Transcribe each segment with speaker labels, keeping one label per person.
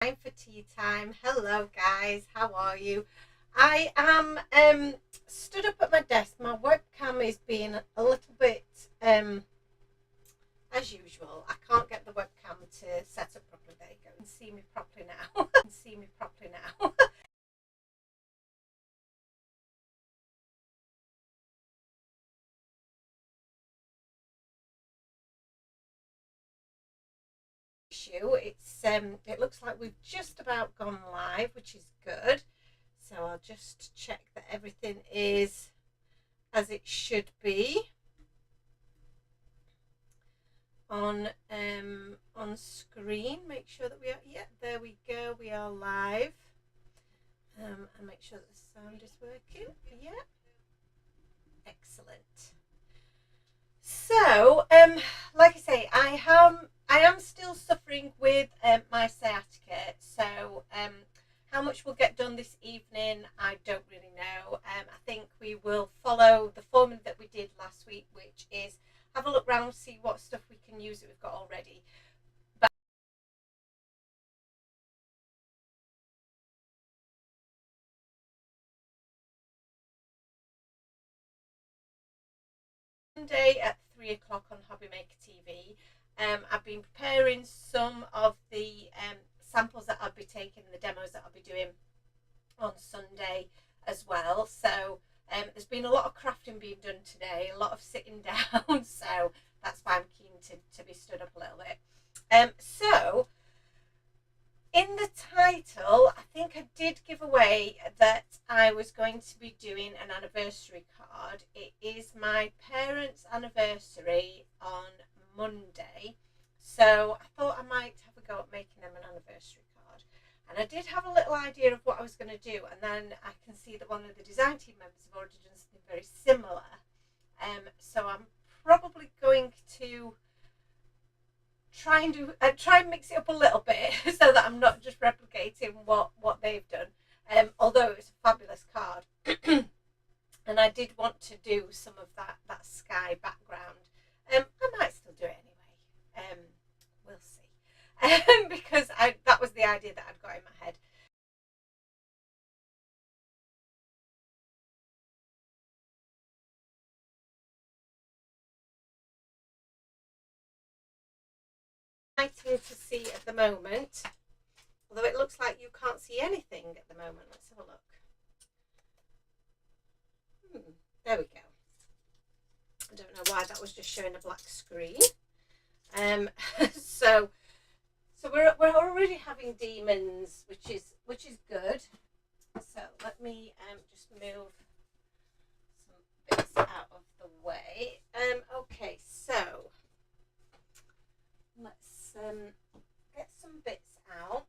Speaker 1: Time for tea time. Hello guys, how are you? I am stood up at my desk. My webcam is being a little bit as usual. I can't get the webcam to set up properly. There you go. You can see me properly now. You can see me properly now. It looks like we've just about gone live, which is good. So I'll just check that everything is as it should be on screen. Make sure that we are, yeah, there we go, we are live. And make sure that the sound is working. Yeah, excellent. So like I say, I am still suffering with my sciatica. So how much will get done this evening, I don't really know. I think we will follow the formula that we did last week, which is have a look round, see what stuff we can use that we've got already. But Monday at 3 o'clock on Hobby Maker TV, I've been preparing some of the samples that I'll be taking, the demos that I'll be doing on Sunday as well. So there's been a lot of crafting being done today, a lot of sitting down. So that's why I'm keen to be stood up a little bit. So in the title, I think I did give away that I was going to be doing an anniversary card. It is my parents' anniversary on Monday, so I thought I might have a go at making them an anniversary card. And I did have a little idea of what I was going to do, and then I can see that one of the design team members have already done something very similar. So I'm probably going to try and mix it up a little bit so that I'm not just replicating what they've done. Although it's a fabulous card, and I did want to do some of that sky background. I might still do it anyway. We'll see. Because that was the idea that I'd got in my head. Exciting to see at the moment, although it looks like you can't see anything at the moment. Let's have a look. There we go. I don't know why that was just showing a black screen. So we're already having demons, which is good. So let me just move some bits out of the way. Okay, so let's get some bits out.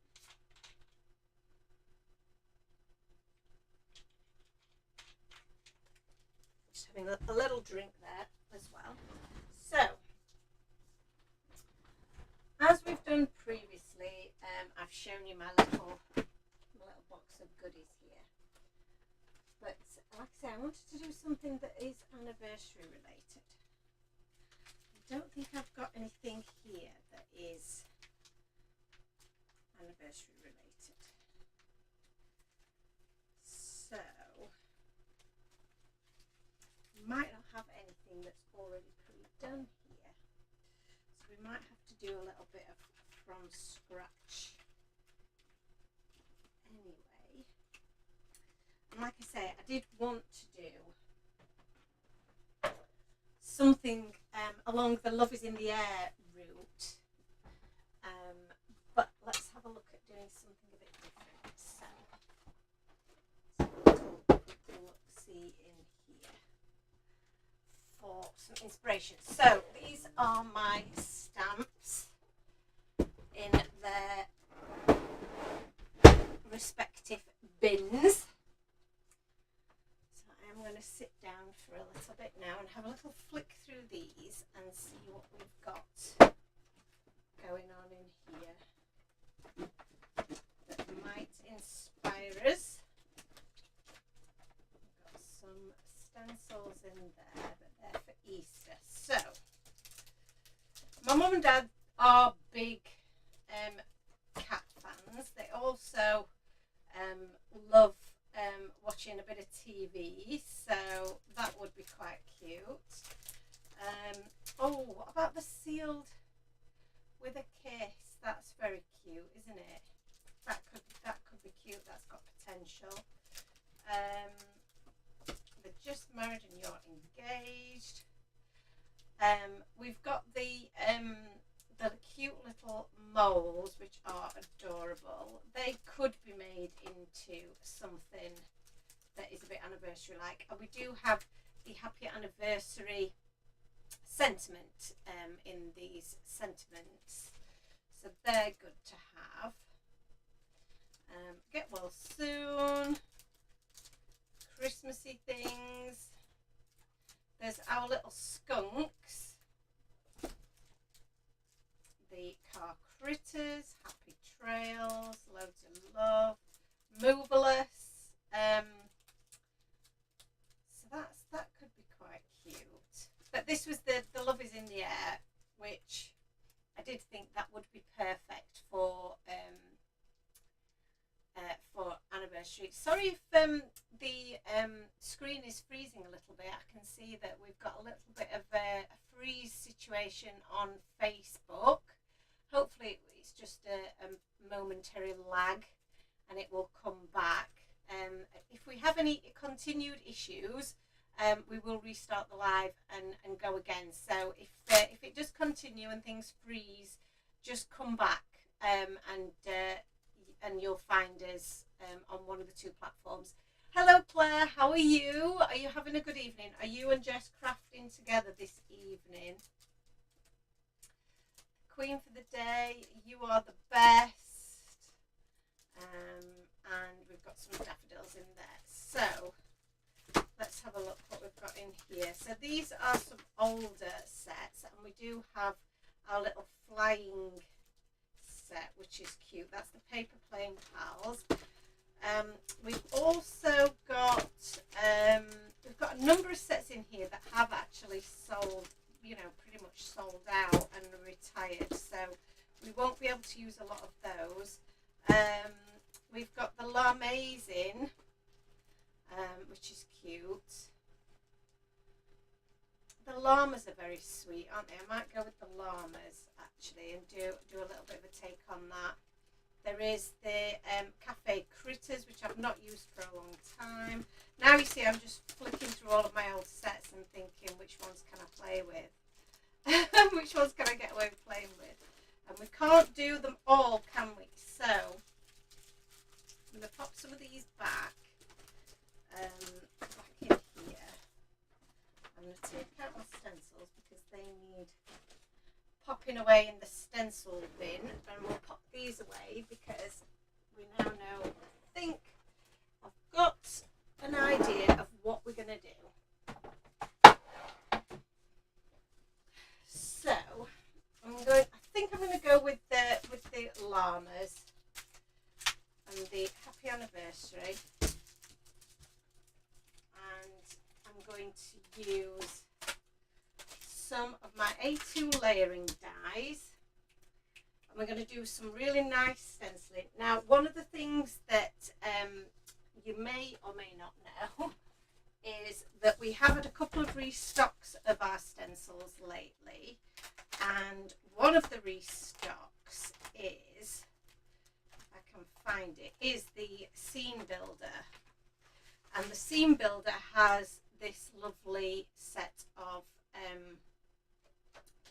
Speaker 1: Just having a little drink there as well. So as we've done previously, I've shown you my little box of goodies here. But like I say, I wanted to do something that is anniversary related. I don't think I've got anything here that is anniversary related. So we might not have anything that's already pre-done here. So we might have to do a little bit of from scratch anyway. And like I say, I did want to do something along the Love is in the Air route, but let's have a look at doing something a bit different. So let's see in here for some inspiration. So these are my stamps in their respective bins. I'm going to sit down for a little bit now and have a little flick through these and see what we've got going on in here that might inspire us. We've got some stencils in there, but they're for Easter. So my mum and dad are big cat fans. They TV, so that would be quite cute. Oh, what about the sealed with a kiss? That's very cute, isn't it? That could be cute. That's got potential. They're just married and you're engaged. We've got the cute little moles, which are adorable. They could be made into something that is a bit anniversary like, and we do have the happy anniversary sentiment in these sentiments, so they're good to have. Get well soon, Christmassy things. There's our little skunks, the car critters, happy trails, loads of love, moveless. So that could be quite cute. But this was the love is in the air, which I did think that would be perfect for anniversary. Sorry if the screen is freezing a little bit. I can see that we've got a little bit of a freeze situation on Facebook. Hopefully it's just a momentary lag and it will come back. If we have any continued issues, we will restart the live and go again. So if it does continue and things freeze, just come back and you'll find us on one of the two platforms. Hello Claire, how are you? Are you having a good evening? Are you and Jess crafting together this evening? Queen for the day, you are the best. And we've got some daffodils in there. So let's have a look what we've got in here. So these are some older sets, and we do have our little flying set, which is cute. That's the paper playing pals. We've also got we've got a number of sets in here that have actually sold, you know, pretty much sold out and retired, so we won't be able to use a lot of those. We've got the llamas in, which is cute. The llamas are very sweet, aren't they? I might go with the llamas actually and do a little bit of a take on that. There is the cafe critters, which I've not used for a long time. Now you see I'm just flicking through all of my old sets and thinking which ones can I play with? Which ones can I get away with playing with? And we can't do them all, can we? So I'm going to pop some of these back in here. I'm going to take out my stencils because they need popping away in the stencil bin, and we'll pop these away because we now know, I think I've got an idea of what we're going to do. So I think I'm going to go with the llamas and the happy anniversary, and I'm going to use some of my A2 layering dies, and we're going to do some really nice stenciling. Now, one of the things that you may or may not know is that we have had a couple of restocks of our stencils lately, and one of the restocks is, if I can find it, is the Scene Builder, and the Scene Builder has this lovely set of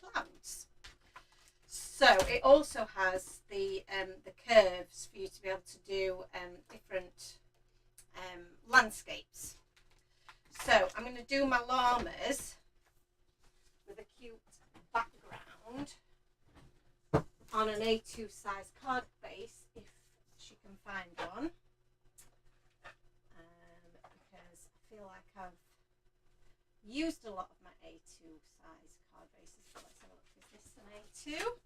Speaker 1: clouds. So it also has the curves for you to be able to do different landscapes. So I'm going to do my llamas with a cute background on an A2 size card base, if she can find one, because I feel like I've used a lot of my A2 size card bases. So let's have a look. Is this an A2?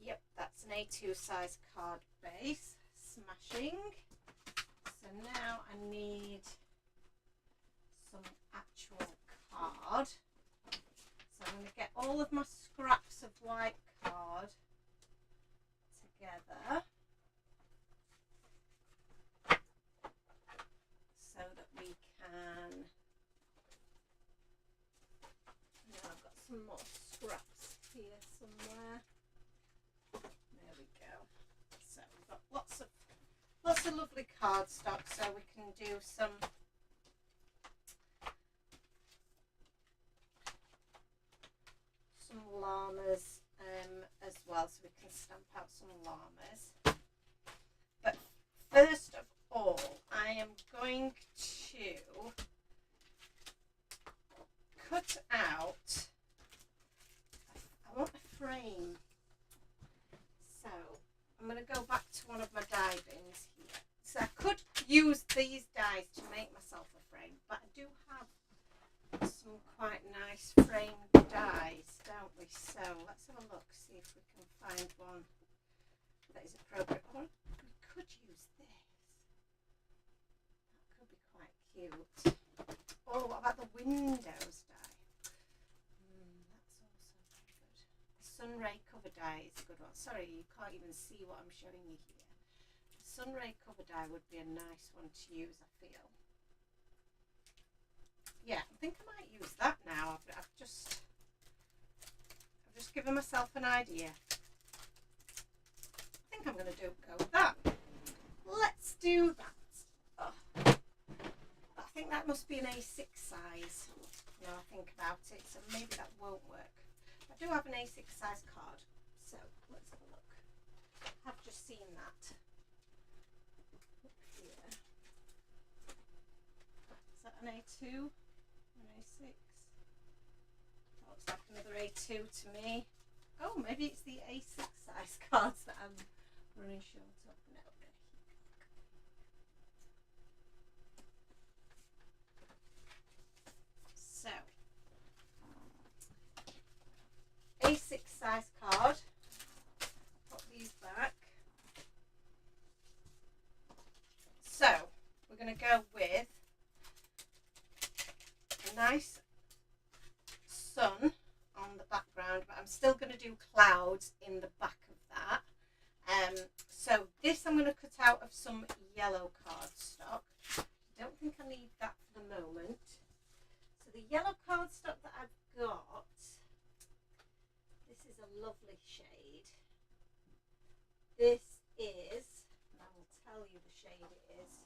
Speaker 1: Yep, that's an A2 size card base. Smashing. So now I need some actual card. So I'm going to get all of my scraps of white card together. somewhere. There we go. So we've got lots of lovely cardstock, so we can do some llamas as well, so we can stamp out some llamas. But first of all, I am going to cut out, I want a frame, so I'm going to go back to one of my die bins here. So I could use these dies to make myself a frame, but I do have some quite nice framed dies, don't we? So let's have a look, see if we can find one that is appropriate. Or we could use this. That could be quite cute. Oh, what about the Windows die? That's also very good. The Sunray cover die is a good one. Sorry, you can't even see what I'm showing you here. The Sunray cover die would be a nice one to use, I feel. Yeah, I think I might use that now. I've just given myself an idea. I think I'm going to go with that. Let's do that. Oh, I think that must be an A6 size. Now I think about it, so maybe that won't work. I do have an A6 size card, so let's have a look. I've just seen that up here. Is that an A2? A6. That looks like another A2 to me. Oh, maybe it's the A6 size cards that I'm running short of. No, so, A6 size card. Put these back. So, we're going to go with nice sun on the background, but I'm still going to do clouds in the back of that. So this I'm going to cut out of some yellow cardstock. I don't think I need that for the moment. So the yellow cardstock that I've got, this is a lovely shade. This is, and I will tell you the shade it is,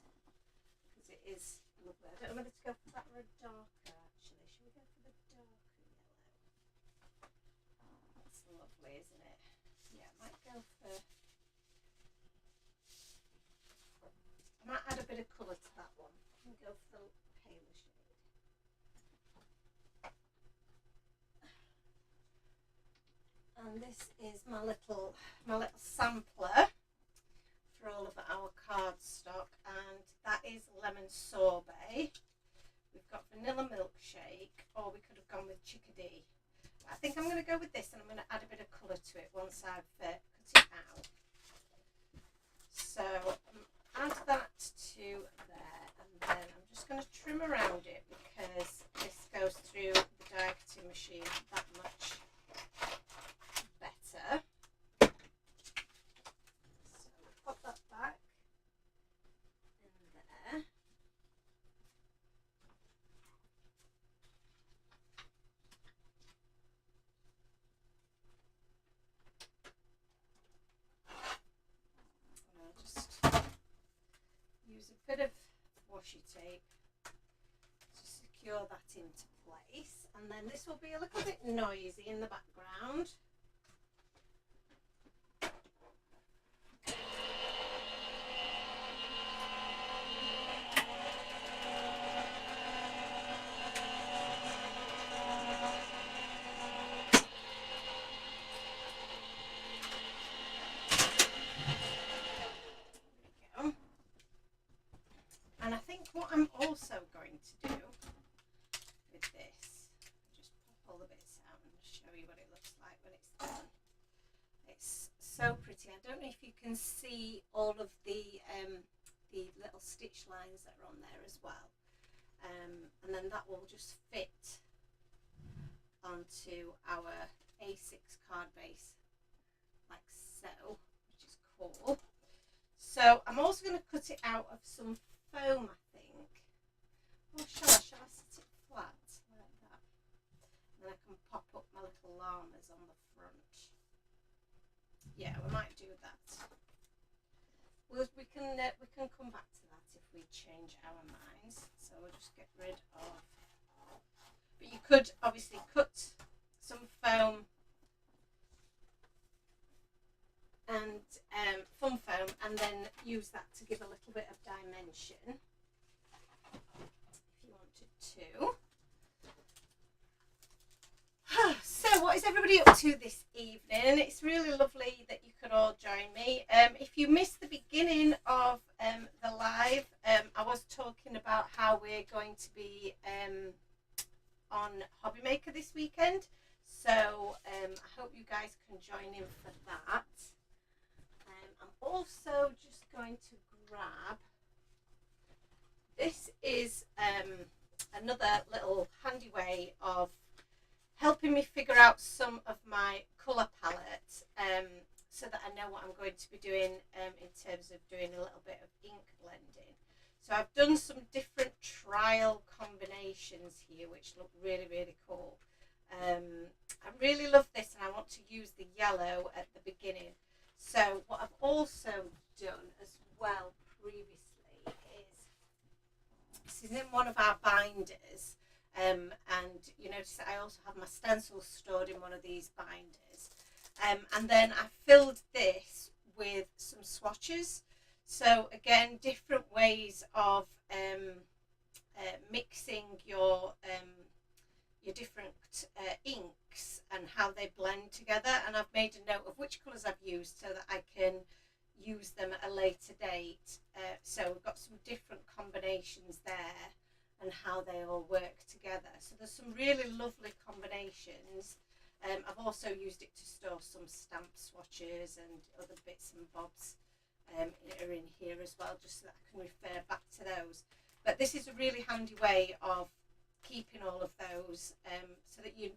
Speaker 1: because it is lovely. I don't know whether to go for that or a darker actually. Should we go for the darker yellow? That's lovely, isn't it? Yeah, I might go for, I might add a bit of colour to that one and go for the paler shade. And this is my little sampler for all of our cardstock, and that is lemon sorbet. We've got vanilla milkshake, or we could have gone with chickadee. I think I'm going to go with this, and I'm going to add a bit of colour to it once I've cut it out. So add that to there, and then I'm just going to trim around it because this goes through the die cutting machine that much better. Pop that back in there. And I'll just use a bit of washi tape to secure that into place, and then this will be a little bit noisy in the background. And I think what I'm also going to do with this, just pop all the bits out and show you what it looks like when it's done. It's so pretty. I don't know if you can see all of the little stitch lines that are on there as well. And then that will just fit onto our A6 card base like so, which is cool. So I'm also going to cut it out of some foam, I think. Or shall I sit it flat like that? And then I can pop up my little llamas on the front. yeah, we might do that. We can come back to that if we change our minds. So we'll just get rid of. But you could obviously cut some foam and foam foam, and then use that to give a little bit of dimension if you wanted to. So what is everybody up to this evening? It's really lovely that you could all join me. If you missed the beginning of the live, I was talking about how we're going to be on Hobby Maker this weekend. So I hope you guys can join in for that. I'm also just going to grab, this is another little handy way of helping me figure out some of my colour palette, so that I know what I'm going to be doing in terms of doing a little bit of ink blending. So I've done some different trial combinations here which look really, really cool. I really love this, and I want to use the yellow at the beginning. So what I've also done as well previously is, this is in one of our binders. And you notice that I also have my stencils stored in one of these binders, and then I filled this with some swatches. So again, different ways of mixing your different inks and how they blend together, and I've made a note of which colours I've used so that I can use them at a later date. So we've got some different combinations there and how they all work together. So there's some really lovely combinations. I've also used it to store some stamp swatches and other bits and bobs are in here as well, just so that I can refer back to those. But this is a really handy way of keeping all of those, so that you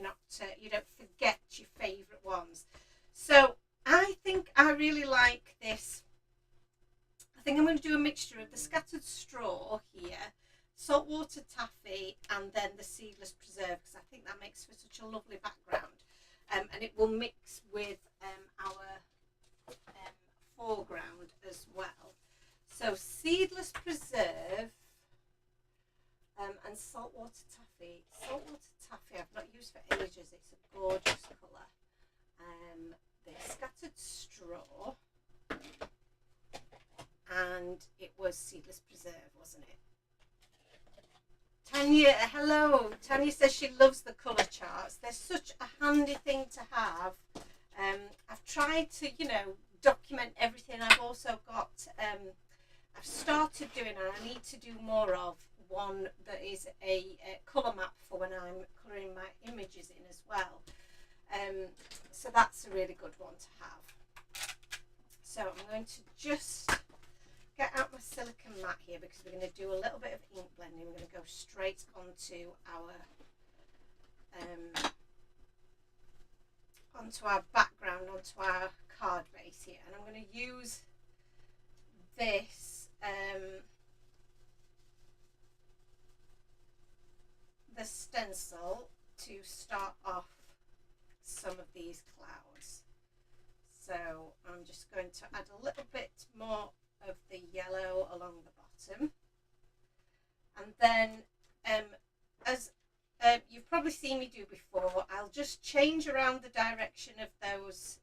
Speaker 1: don't forget your favourite ones. So I think I really like this. I think I'm going to do a mixture of the scattered straw here, saltwater taffy, and then the seedless preserve, because I think that makes for such a lovely background, and it will mix with our foreground as well. So seedless preserve and saltwater taffy. Saltwater taffy I've not used for ages. It's a gorgeous colour. The scattered straw, and it was seedless preserve, wasn't it? Tanya, hello. Tanya says she loves the colour charts. They're such a handy thing to have. I've tried to, document everything. I've also got, I've started doing, and I need to do more of, one that is a colour map for when I'm colouring my images in as well. So that's a really good one to have. So I'm going to just get out my silicone mat here, because we're going to do a little bit of ink blending. We're going to go straight onto our background, onto our card base here, and I'm going to use this the stencil to start off some of these clouds. So I'm just going to add a little bit more of the yellow along the bottom, and then as you've probably seen me do before, I'll just change around the direction of those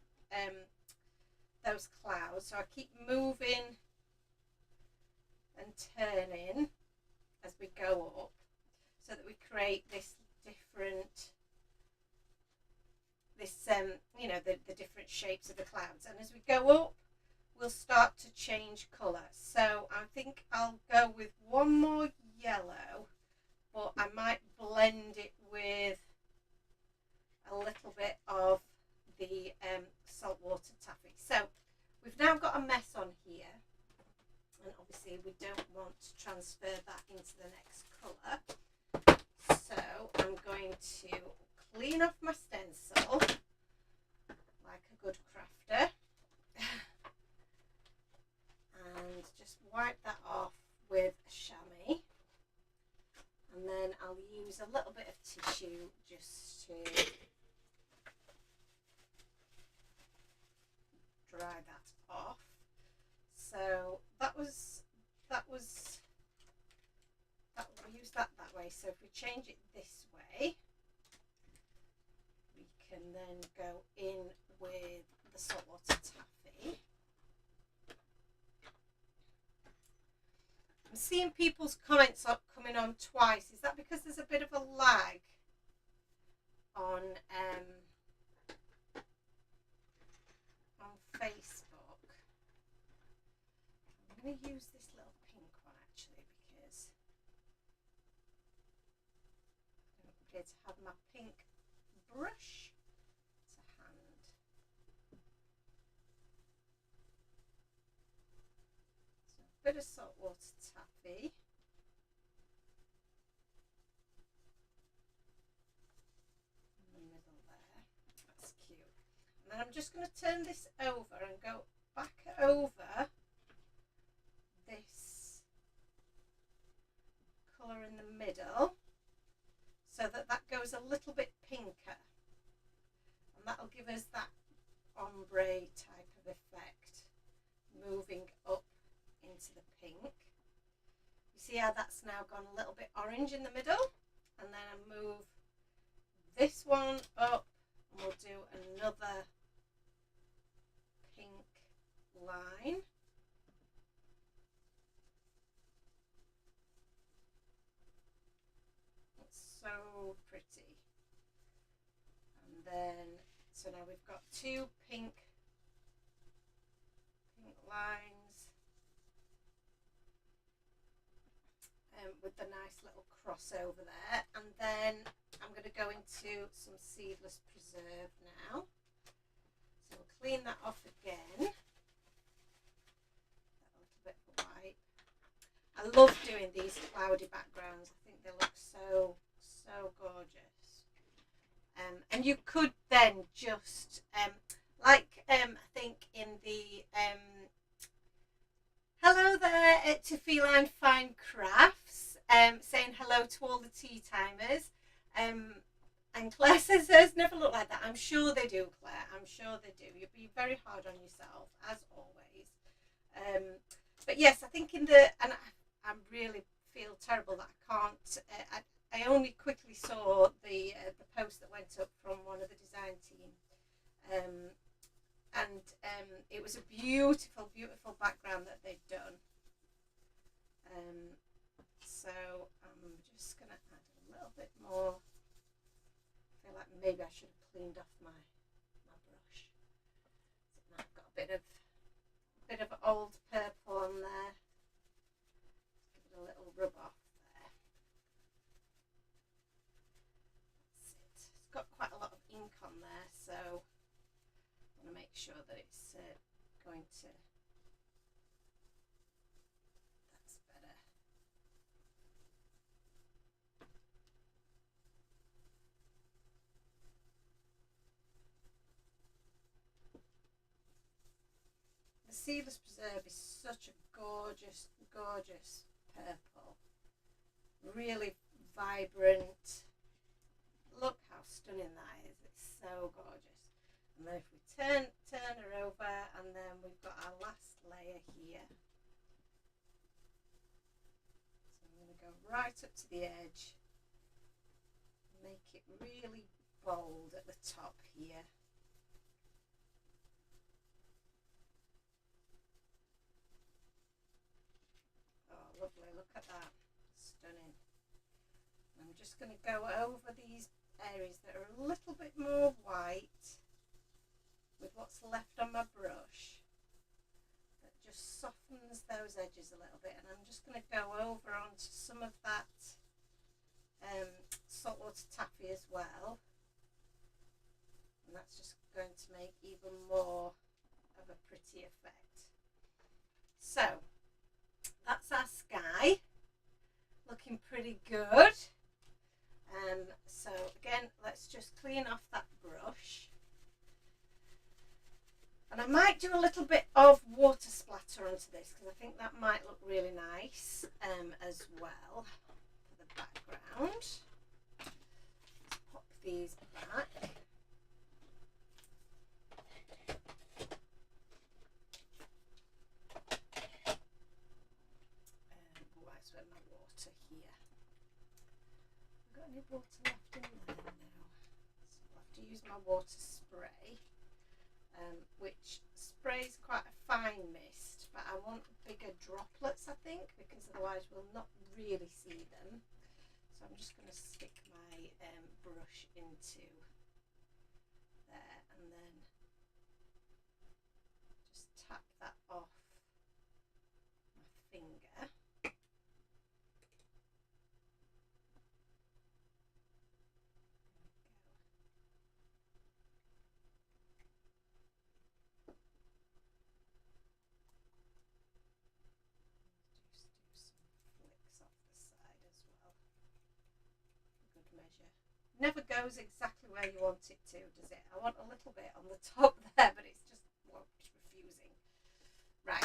Speaker 1: clouds. So I keep moving and turning as we go up, so that we create this different, the different shapes of the clouds. And as we go up, we'll start to change colour. So I think I'll go with one more yellow, but I might blend it with a little bit of the saltwater taffy. So we've now got a mess on here, and obviously we don't want to transfer that into the next colour. So I'm going to clean off my stencil like a good crafter and just wipe that off with a chamois, and then I'll use a little bit of tissue just to dry that off. So that was we use that way. So if we change it this way, we can then go in with the saltwater taffy. I'm seeing people's comments coming on twice. Is that because there's a bit of a lag on Facebook? I'm going to use this little pink one actually because I don't appear to have my pink brush to hand. So a bit of saltwater taffy. In the middle there. That's cute. And then I'm just going to turn this over and go back over this colour in the middle so that goes a little bit pinker, and that'll give us that ombre type of effect moving up into the pink. You see how that's now gone a little bit orange in the middle, and then I move this one up and we'll do another pink line. So pretty. And then so now we've got two pink lines with the nice little crossover there, and then I'm going to go into some seedless preserve now. So we'll clean that off again. A little bit of white. I love doing these cloudy backgrounds. I think they look so gorgeous. And you could then just I think in the hello there to Feline Fine Crafts, saying hello to all the tea timers, and Claire says hers never look like that. I'm sure they do, Claire. I'm sure they do. You'll be very hard on yourself as always. But yes, I think and I really feel terrible that I can't. I only quickly saw the post that went up from one of the design team, and it was a beautiful background that they'd done. So I'm just going to add a little bit more. I feel like maybe I should have cleaned off my brush. So now I've got a bit of old purple on there. Give it a little rub off there. That's it. It's got quite a lot of ink on there, so I want to make sure that it's going to. That's better. The Seedless Preserve is such a gorgeous purple. Really vibrant. Look how stunning that is. It's so gorgeous. And then if we turn her over, and then we've got our last layer here. So I'm going to go right up to the edge. Make it really bold at the top here. Lovely, look at that, stunning. I'm just going to go over these areas that are a little bit more white with what's left on my brush. That just softens those edges a little bit, and I'm just going to go over onto some of that saltwater taffy as well, and that's just going to make even more of a pretty effect. So that's our sky, looking pretty good. So again, let's just clean off that brush, and I might do a little bit of water splatter onto this because I think that might look really nice as well for the background. Let's pop these back. any water left in there now. So I'll have to use my water spray, which sprays quite a fine mist, but I want bigger droplets, I think, because otherwise we'll not really see them. So I'm just going to stick my brush into there and then just tap that off my finger. Never goes exactly where you want it to, does it? I want a little bit on the top there, but it's just refusing. Right.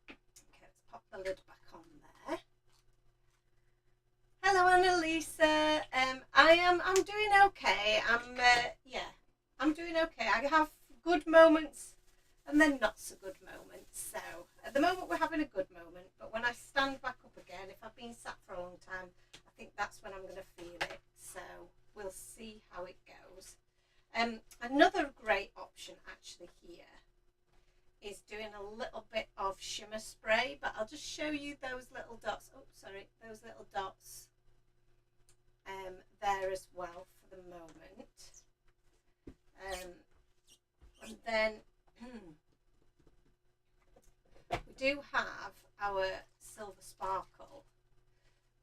Speaker 1: Okay, let's pop the lid back on there. Hello, Annalisa. I'm doing okay. I'm doing okay. I have good moments and then not so good moments. So at the moment we're having a good moment, but when I stand back up again, if I've been sat for a long time, I think that's when I'm going to feel it. So we'll see how it goes. Another great option actually here is doing a little bit of shimmer spray, but I'll just show you those little dots. Oh, sorry, those little dots there as well for the moment. And then we do have our silver sparkle,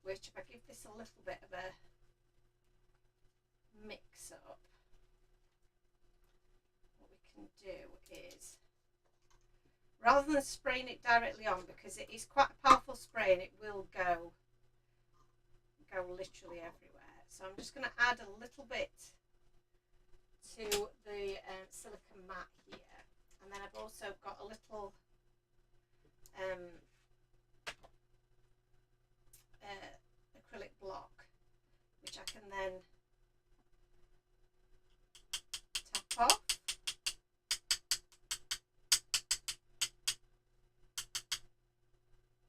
Speaker 1: which if I give this a little bit of a mix up, what we can do is, rather than spraying it directly on, because it is quite a powerful spray and it will go literally everywhere, so I'm just going to add a little bit to the silicone mat here, and then I've also got a little acrylic block, which I can then tap off.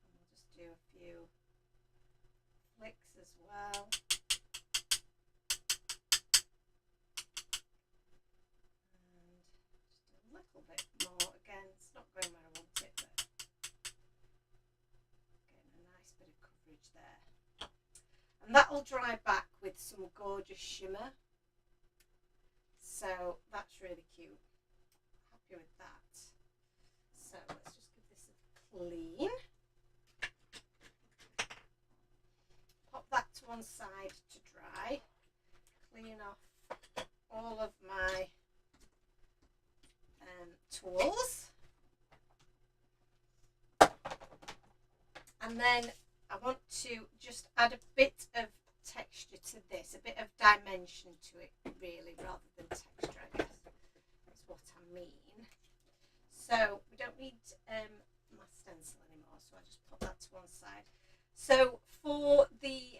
Speaker 1: And we'll just do a few flicks as well. And just a little bit more. Again, it's not going where I want it, but getting a nice bit of coverage there. And that'll dry back with some gorgeous shimmer. So that's really cute. Happy with that. So let's just give this a clean. Pop that to one side to dry. Clean off all of my tools. And then I want to just add a bit of texture to this, a bit of dimension to it really, rather than texture, I guess that's what I mean. So we don't need my stencil anymore, so I just put that to one side. So for the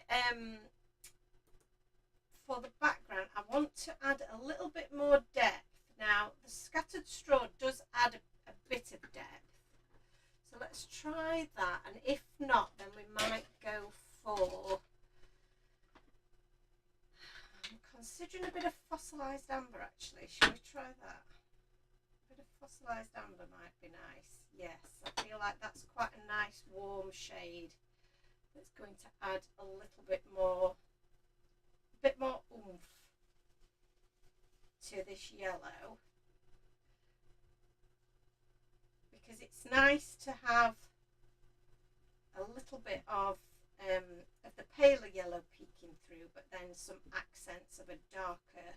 Speaker 1: background, I want to add a little bit more depth. Now the scattered straw does add a bit of depth, so let's try that, and if not, then we might go for, I'm considering a bit of fossilised amber actually. Shall we try that? A bit of fossilised amber might be nice. Yes, I feel like that's quite a nice warm shade that's going to add a little bit more oomph to this yellow, because it's nice to have a little bit of the paler yellow peeking through, but then some accents of a darker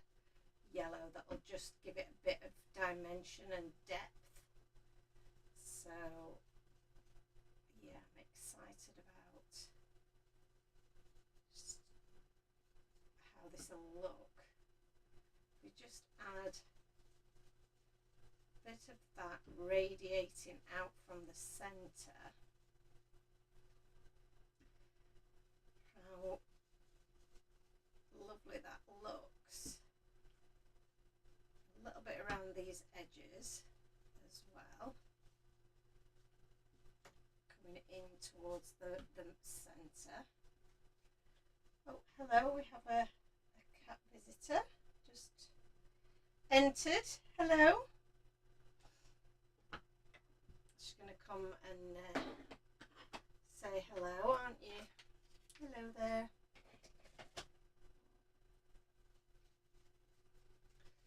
Speaker 1: yellow that will just give it a bit of dimension and depth. So yeah, I'm excited about just how this will look. We just add a bit of that radiating out from the centre. How lovely that looks. A little bit around these edges as well, coming in towards the centre. Oh, hello, we have a cat visitor just entered. Hello. She's going to come and say hello, aren't you? Hello there.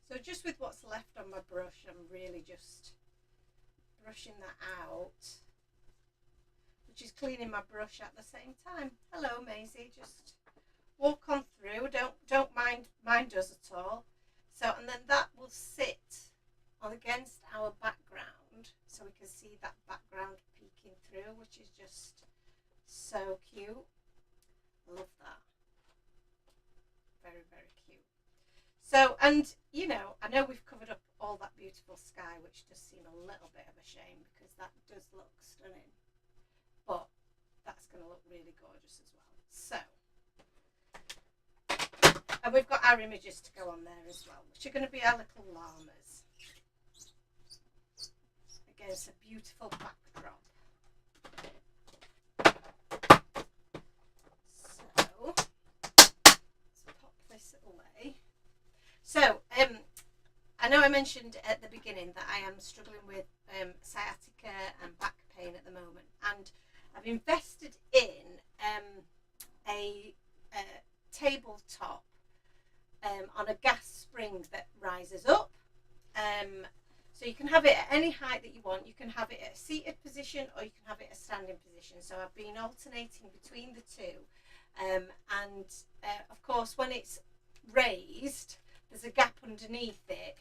Speaker 1: So just with what's left on my brush, I'm really just brushing that out, which is cleaning my brush at the same time. Hello, Maisie. Just walk on through. Don't mind us at all. So, and then that will sit against our background, so we can see that background peeking through, which is just so cute. Love that. Very, very cute. So, and you know, I know we've covered up all that beautiful sky, which does seem a little bit of a shame because that does look stunning, but that's going to look really gorgeous as well. So, and we've got our images to go on there as well, which are going to be our little llamas against a beautiful backdrop. So, let's pop this away. So, I know I mentioned at the beginning that I am struggling with sciatica and back pain at the moment, and I've invested in a tabletop on a gas spring that rises up. So you can have it at any height that you want. You can have it at a seated position or you can have it at a standing position. So I've been alternating between the two. And of course, when it's raised, there's a gap underneath it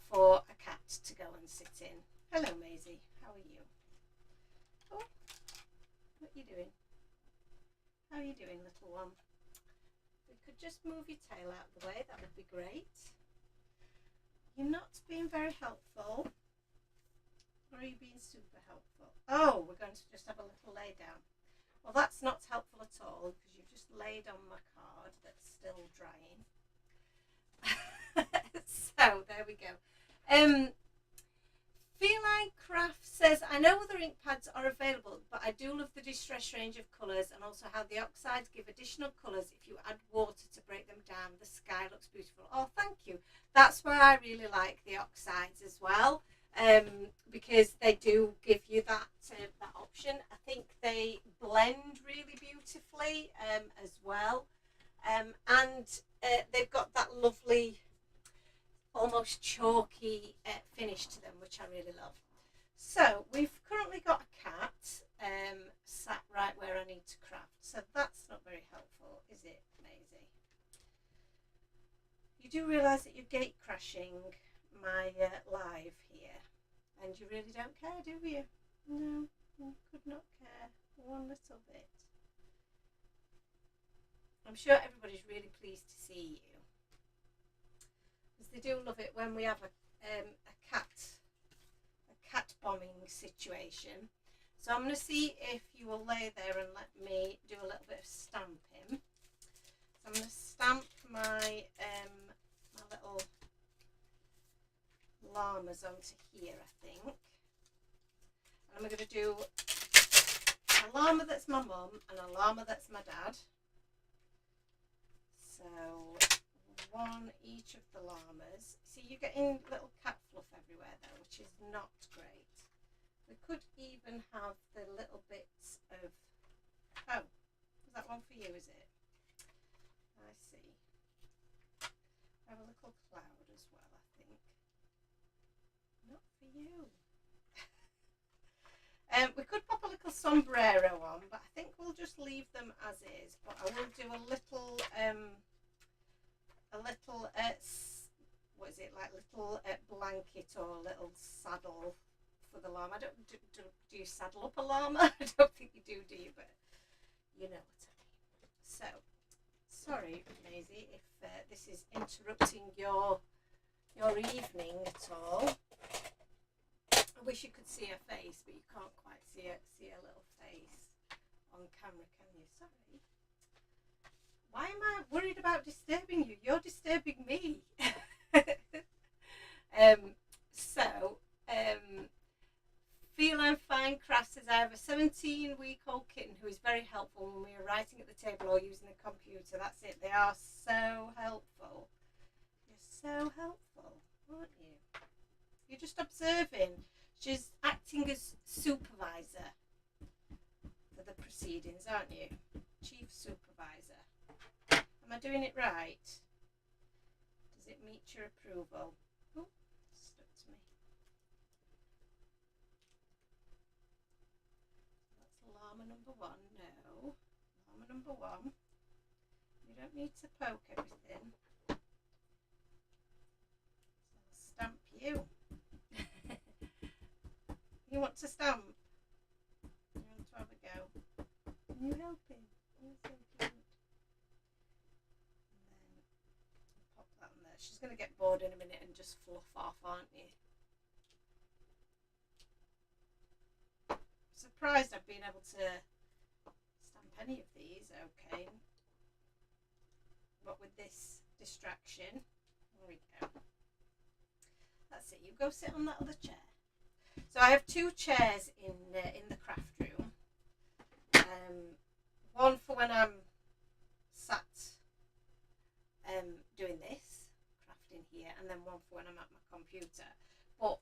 Speaker 1: for a cat to go and sit in. Hello, Maisie. How are you? Oh, what are you doing? How are you doing, little one? We could just move your tail out of the way. That would be great. You're not being very helpful. Or are you being super helpful? Oh, we're going to just have a little lay down. Well, that's not helpful at all because you've just laid on my card that's still drying. So there we go. Feline Craft says, I know other ink pads are available, but I do love the Distress range of colours and also how the oxides give additional colours if you add water to break them down. The sky looks beautiful. Oh, thank you. That's why I really like the oxides as well, because they do give you that option. I think they blend really beautifully as well, and they've got that lovely almost chalky finish to them, which I really love. So we've currently got a cat sat right where I need to craft, so that's not very helpful, is it, Maisie? You do realise that you're gate crashing my live here, and you really don't care, do you? No, you could not care one little bit. I'm sure everybody's really pleased to see you. They do love it when we have a cat bombing situation. So I'm going to see if you will lay there and let me do a little bit of stamping. So I'm going to stamp my little llamas onto here, I think. And I'm going to do a llama that's my mum and a llama that's my dad. So one each of the llamas. See, you're getting little cat fluff everywhere though, which is not great. We could even have the little bits of, oh, is that one for you, is it? I see. I have a little cloud as well, I think. Not for you. We could pop a little sombrero on, but I think we'll just leave them as is. But I will do a little what is it, like little blanket or little saddle for the llama. I don't do you saddle up a llama? I don't think you do you? But you know what I mean. So sorry, Maisie, if this is interrupting your evening at all. I wish you could see her face, but you can't quite see her little face on camera, can you? Sorry. Why am I worried about disturbing you? You're disturbing me. Feline Fine Crafts says, I have a 17-week-old kitten who is very helpful when we are writing at the table or using the computer. That's it. They are so helpful. You're so helpful, aren't you? You're just observing. She's acting as supervisor for the proceedings, aren't you? Chief supervisor. Am I doing it right? Does it meet your approval? Oh, stuck to me. That's llama number 1. No. Llama number 1. You don't need to poke everything. So I'll stamp you. You want to stamp? You want to have a go? Can you help him? You're so cute. And then pop that on there. She's going to get bored in a minute and just fluff off, aren't you? Surprised I've been able to stamp any of these. Okay. What with this distraction? There we go. That's it. You go sit on that other chair. So I have 2 chairs in the craft room. One for when I'm sat doing this, crafting here, and then one for when I'm at my computer. But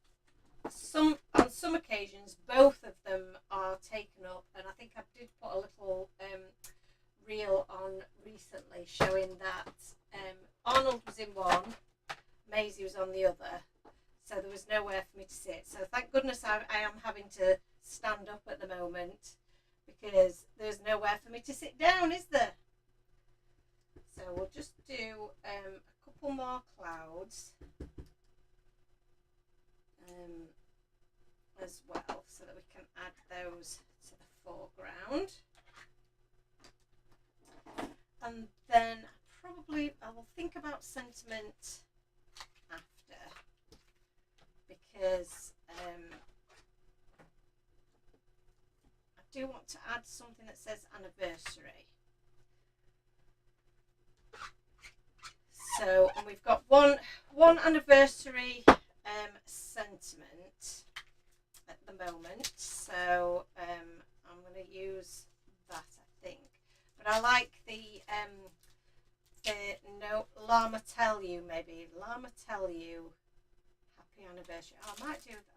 Speaker 1: on some occasions, both of them are taken up, and I think I did put a little reel on recently showing that Arnold was in one, Maisie was on the other. So there was nowhere for me to sit. So thank goodness I am having to stand up at the moment because there's nowhere for me to sit down, is there? So we'll just do a couple more clouds as well so that we can add those to the foreground. And then I will think about sentiment after. Because I do want to add something that says anniversary. So, and we've got one anniversary sentiment at the moment. So I'm going to use that, I think. But I like the no llama tell you maybe llama tell you. Happy anniversary. Oh, I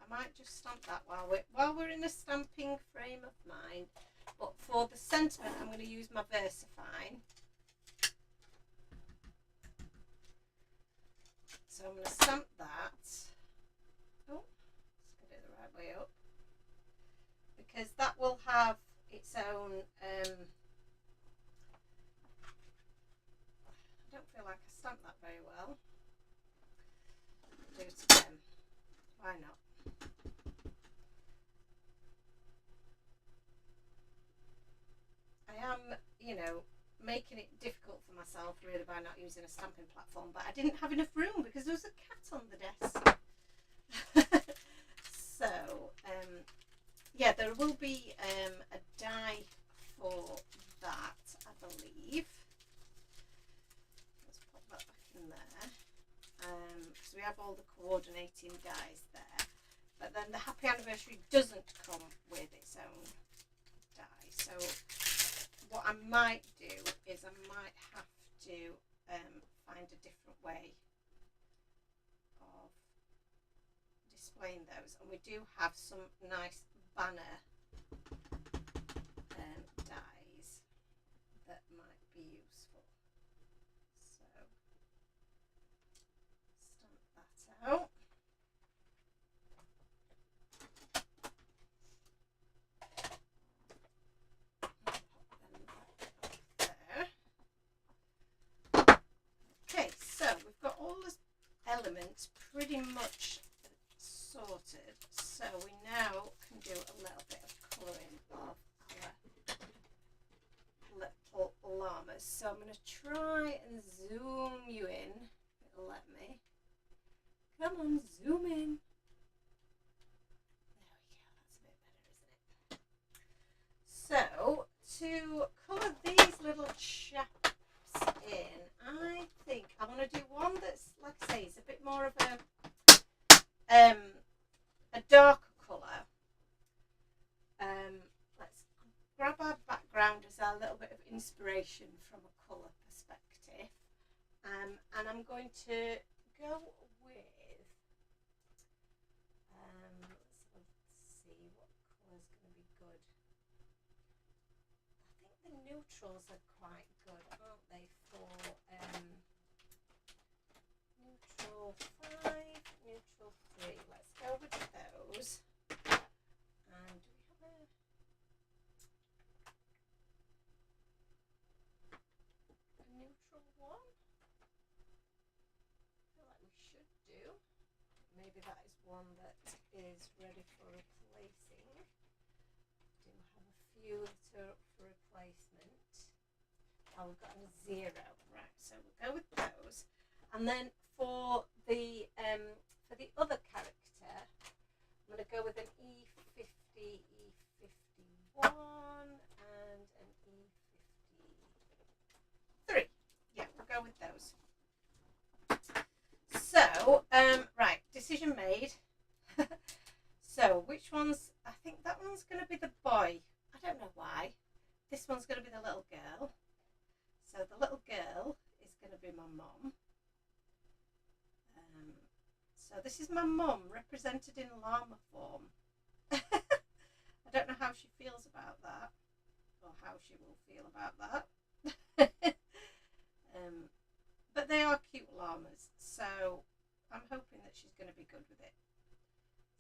Speaker 1: might just stamp that while we're in a stamping frame of mind. But for the sentiment, I'm going to use my VersaFine. So I'm going to stamp that. Oh, let's get it the right way up. Because that will have its own. I don't feel like I stamped that very well. Do it again. Why not? I am, making it difficult for myself really by not using a stamping platform, but I didn't have enough room because there was a cat on the desk. So, yeah, there will be a die for that, I believe. Let's pop that back in there. Because we have all the coordinating dies there, but then the happy anniversary doesn't come with its own die. So what I might do is I might have to find a different way of displaying those, and we do have some nice banner dies that might be useful. Out. Okay, so we've got all the elements pretty much sorted. So we now can do a little bit of colouring of our little llamas. So I'm going to try and zoom you in. It'll let me. Come on, zoom in. There we go, that's a bit better, isn't it? So, to colour these little chaps in, I think I want to do one that's, like I say, is a bit more of a darker colour. inspiration from a colour perspective. And I'm going to go with, let's see what colour is going to be good. I think the neutrals are quite good, aren't they, for neutral 5, neutral 3. Let's go with those. And do we have a neutral one? I feel like we should do. Maybe that is one that is ready for replacing. Do have a few that are up for replacement. Oh, we've got a 0. Right, so we'll go with those. And then for the other character, I'm going to go with an E50, E51, and an E53. Yeah, we'll go with those. So, right, decision made. So, which one's, I think that one's going to be the boy. I don't know why. This one's going to be the little girl. So, the little girl is going to be my mum. So, this is my mum represented in llama form. I don't know how she feels about that, or how she will feel about that. But they are cute llamas, so I'm hoping that she's going to be good with it.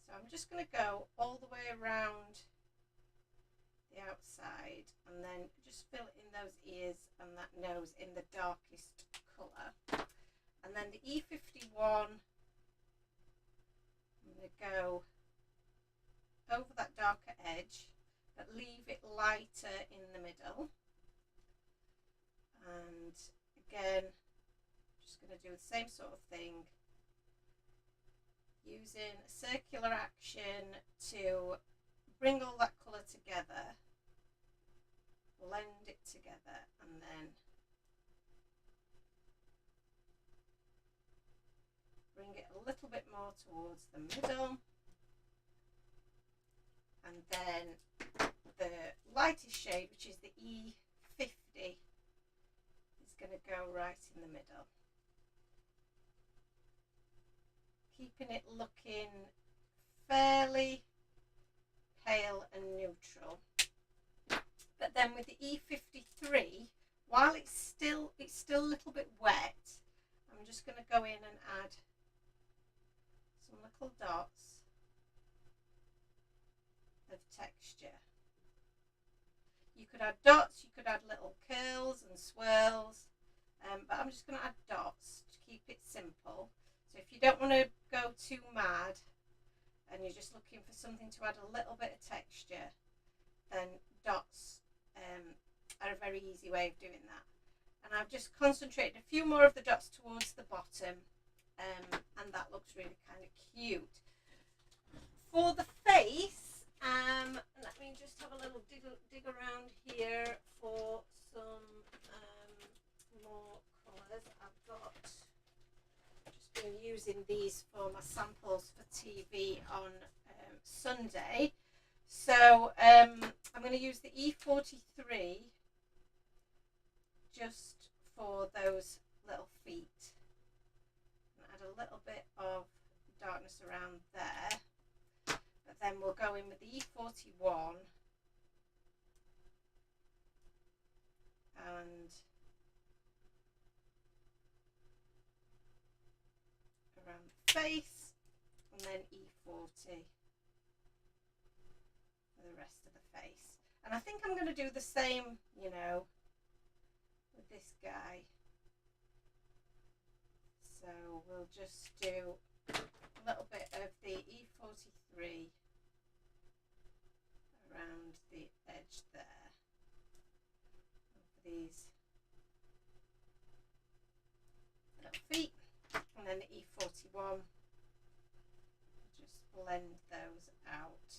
Speaker 1: So I'm just going to go all the way around the outside and then just fill in those ears and that nose in the darkest colour. And then the E51, I'm going to go over that darker edge, but leave it lighter in the middle. And again, just going to do the same sort of thing, using a circular action to bring all that colour together, blend it together, and then bring it a little bit more towards the middle, and then the lightest shade, which is the E50, is going to go right in the middle, keeping it looking fairly pale and neutral. But then with the E53, while it's still a little bit wet, I'm just going to go in and add some little dots of texture. You could add dots, you could add little curls and swirls, but I'm just going to add dots to keep it simple. So if you don't want to go too mad and you're just looking for something to add a little bit of texture, then dots are a very easy way of doing that. And I've just concentrated a few more of the dots towards the bottom, and that looks really kind of cute. For the face, let me just have a little dig around here for some more colours. I've just been using these for my samples for TV on Sunday. So I'm going to use the E43 just for those little feet, and add a little bit of darkness around there. But then we'll go in with the E41 and around the face, and then E40 for the rest of the face. And I think I'm going to do the same, you know, with this guy. So we'll just do a little bit of the E43 around the edge there of these little feet, and then the E41, just blend those out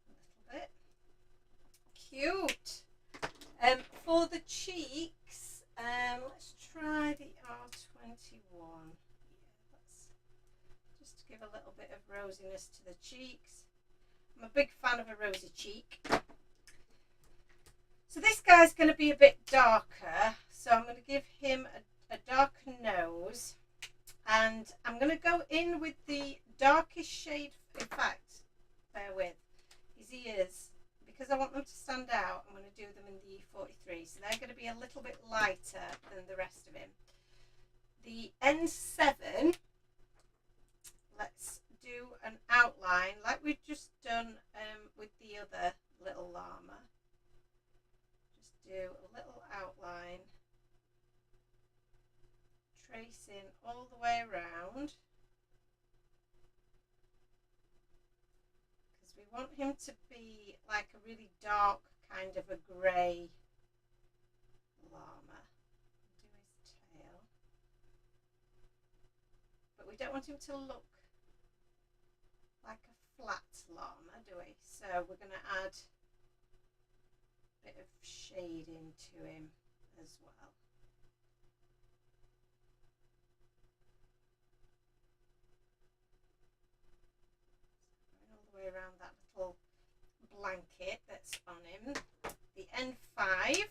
Speaker 1: a little bit. Cute. For the cheeks, let's try the R21. Yeah, let's just give a little bit of rosiness to the cheeks. I'm a big fan of a rosy cheek. So this guy's going to be a bit darker, so I'm going to give him a darker nose, and I'm going to go in with the darkest shade. In fact, bear with his ears, because I want them to stand out. I'm going to do them in the E43, so they're going to be a little bit lighter than the rest of him. The N7, let's do an outline like we've just done with the other little llama. Just do a little outline, tracing all the way around, because we want him to be like a really dark kind of a grey llama. Do his tail, but we don't want him to look like a flat llama, do we? So we're going to add a bit of shade into him as well. Going all the way around that little blanket that's on him. The N5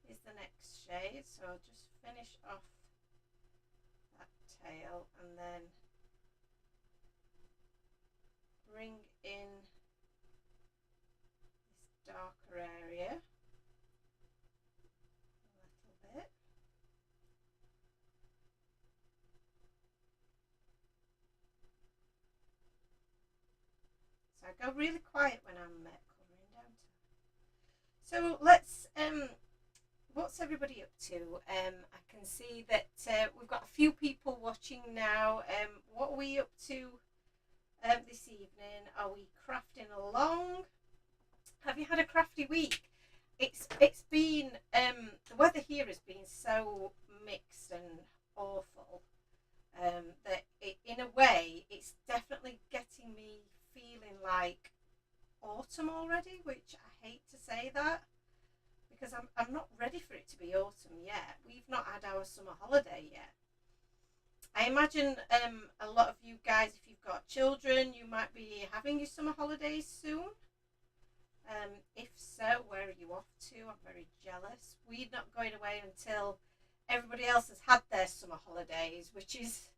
Speaker 1: is the next shade, so I'll just finish off that tail and then bring in this darker area a little bit. So I go really quiet when I'm colouring, don't I? So let's, what's everybody up to? I can see that we've got a few people watching now. What are we up to this evening? Are we crafting along? Have you had a crafty week? It's been the weather here has been so mixed and awful that in a way it's definitely getting me feeling like autumn already, which I hate to say that because I'm not ready for it to be autumn yet. We've not had our summer holiday yet. I imagine a lot of you guys, if you've got children, you might be having your summer holidays soon. If so, where are you off to? I'm very jealous. We're not going away until everybody else has had their summer holidays, which is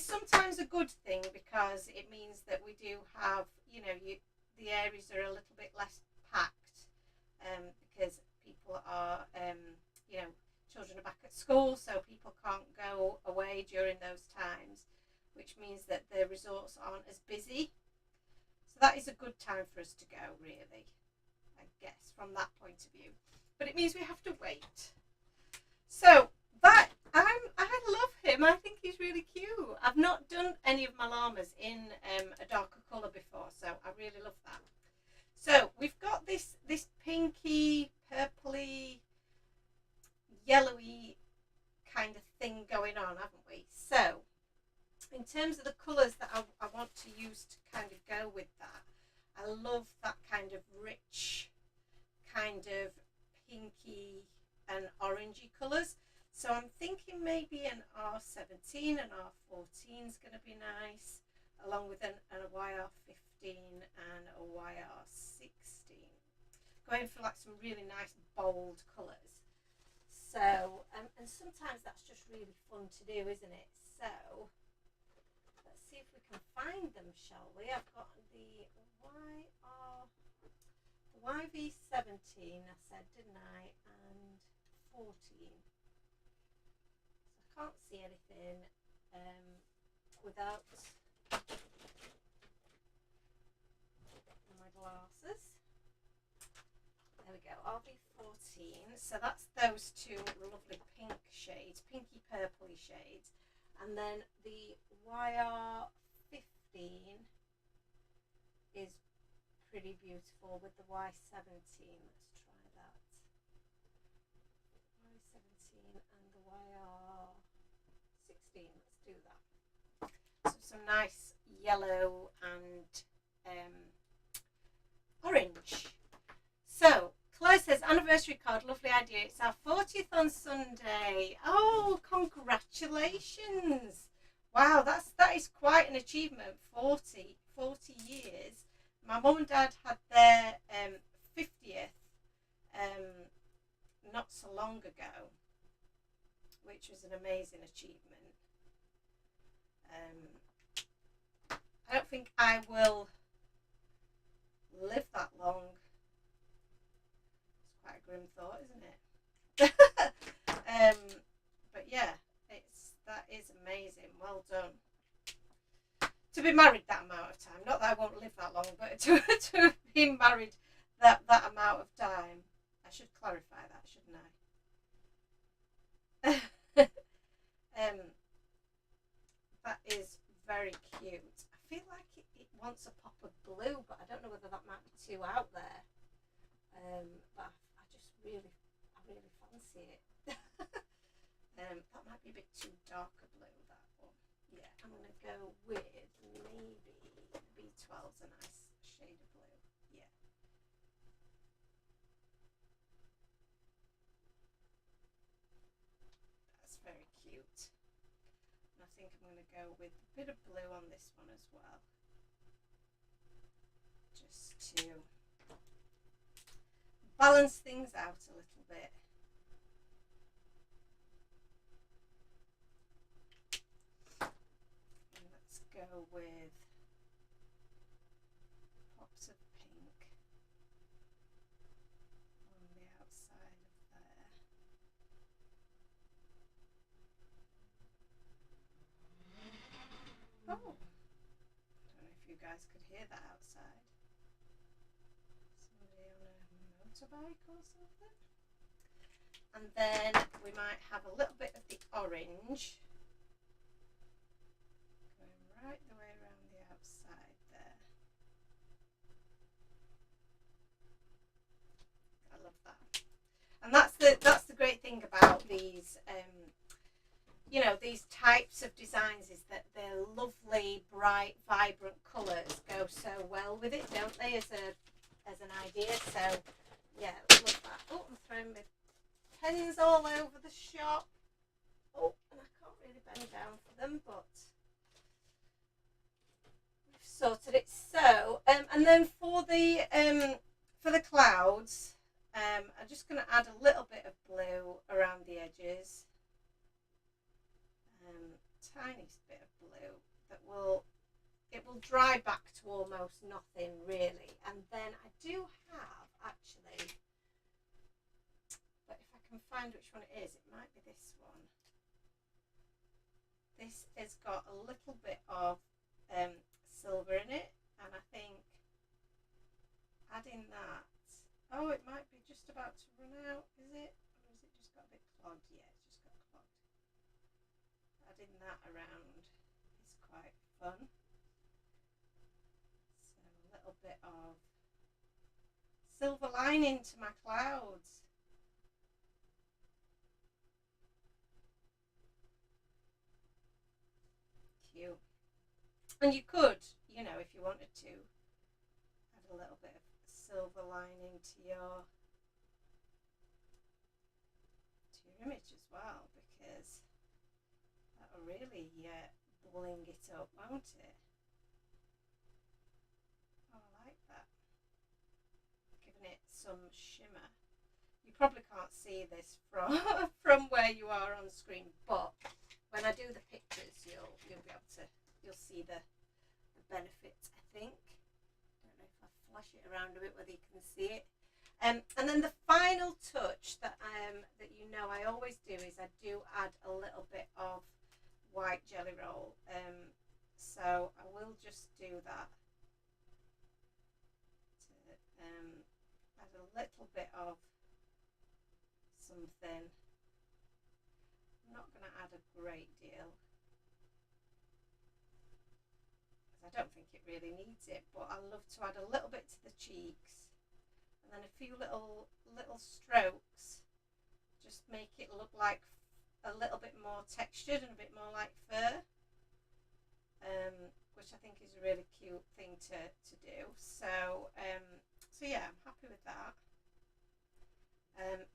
Speaker 1: sometimes a good thing because it means that we do have, the areas are a little bit less packed because people are, children are back at school, so people can't go away during those times, which means that the resorts aren't as busy. So that is a good time for us to go, really, I guess, from that point of view. But it means we have to wait. So that I love him. I think he's really cute. I've not done any of my llamas in a darker colour before, so I really love that. So we've got this pinky, purpley, yellowy kind of thing going on, haven't we? So in terms of the colours that I want to use to kind of go with that, I love that kind of rich, kind of pinky and orangey colours. So I'm thinking maybe an R17 and R14 is going to be nice, along with a YR15 and a YR16. Going for like some really nice bold colours. So, and sometimes that's just really fun to do, isn't it? So, let's see if we can find them, shall we? I've got the YV17, I said, didn't I? And 14. So I can't see anything without my glasses. There we go, RV14. So that's those two lovely pink shades, pinky purpley shades. And then the YR15 is pretty beautiful with the Y17. Let's try that. Y17 and the YR16. Let's do that. So some nice yellow and orange. So Claire says, anniversary card, lovely idea. It's our 40th on Sunday. Oh, congratulations. Wow, that is quite an achievement. 40 years. My mum and dad had their 50th not so long ago, which was an amazing achievement. I don't think I will live that long. It's quite a grim thought, isn't it? But yeah, that is amazing. Well done. To be married that amount of time, not that I won't live that long, but to have been married that amount of time. I should clarify that, shouldn't I? That is very cute. I feel like it wants a pop of blue, but I don't know whether that might be too out there. But I just really fancy it. That might be a bit too dark a blue, that one. Yeah, I'm going to go with maybe B12's a nice shade of blue. Yeah. That's very cute. And I think I'm going to go with a bit of blue on this one as well. Just to balance things out a little bit. And let's go with pops of pink on the outside of there. Oh, I don't know if you guys could hear that outside. Somebody on a motorbike or something. And then we might have a little bit of the orange going right the way around the outside there. I love that. And that's the great thing about these you know, these types of designs is that their lovely, bright, vibrant colours go so well with it, don't they, as an idea. So yeah, love that. Oh, I'm throwing my pens all over the shop. Oh, and I can't really bend down for them, but we've sorted it. So and then for the clouds, I'm just going to add a little bit of blue around the edges. Tiny bit of blue that will dry back to almost nothing really. And then I do have actually, but if I can find which one it is, it might be this one. This has got a little bit of silver in it, and I think adding that, oh, it might be just about to run out, is it? Or has it just got a bit clogged? Yeah, it's just got clogged. Adding that around is quite fun. So a little bit of silver lining to my clouds. Cute. And you could, you know, if you wanted to, add a little bit of silver lining to your image as well, because that'll really bling it up, won't it? Oh, I like that. Giving it some shimmer. You probably can't see this from where you are on screen, but when I do the pictures, you'll be able to see the benefit, I think. I don't know if I flash it around a bit whether you can see it. And then the final touch that you know I always do is I do add a little bit of white jelly roll. So I will just do that to add a little bit of something. I'm not going to add a great deal because I don't think it really needs it, but I love to add a little bit to the cheeks. And then a few little strokes, just make it look like a little bit more textured and a bit more like fur, which I think is a really cute thing to do. So yeah, I'm happy with that.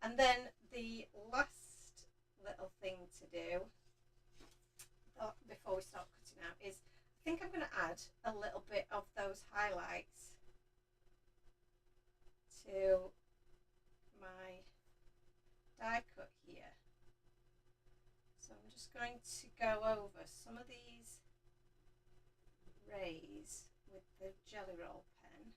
Speaker 1: And then the last little thing to do before we start cutting out is I think I'm going to add a little bit of those highlights to my just going to go over some of these rays with the Jelly Roll pen.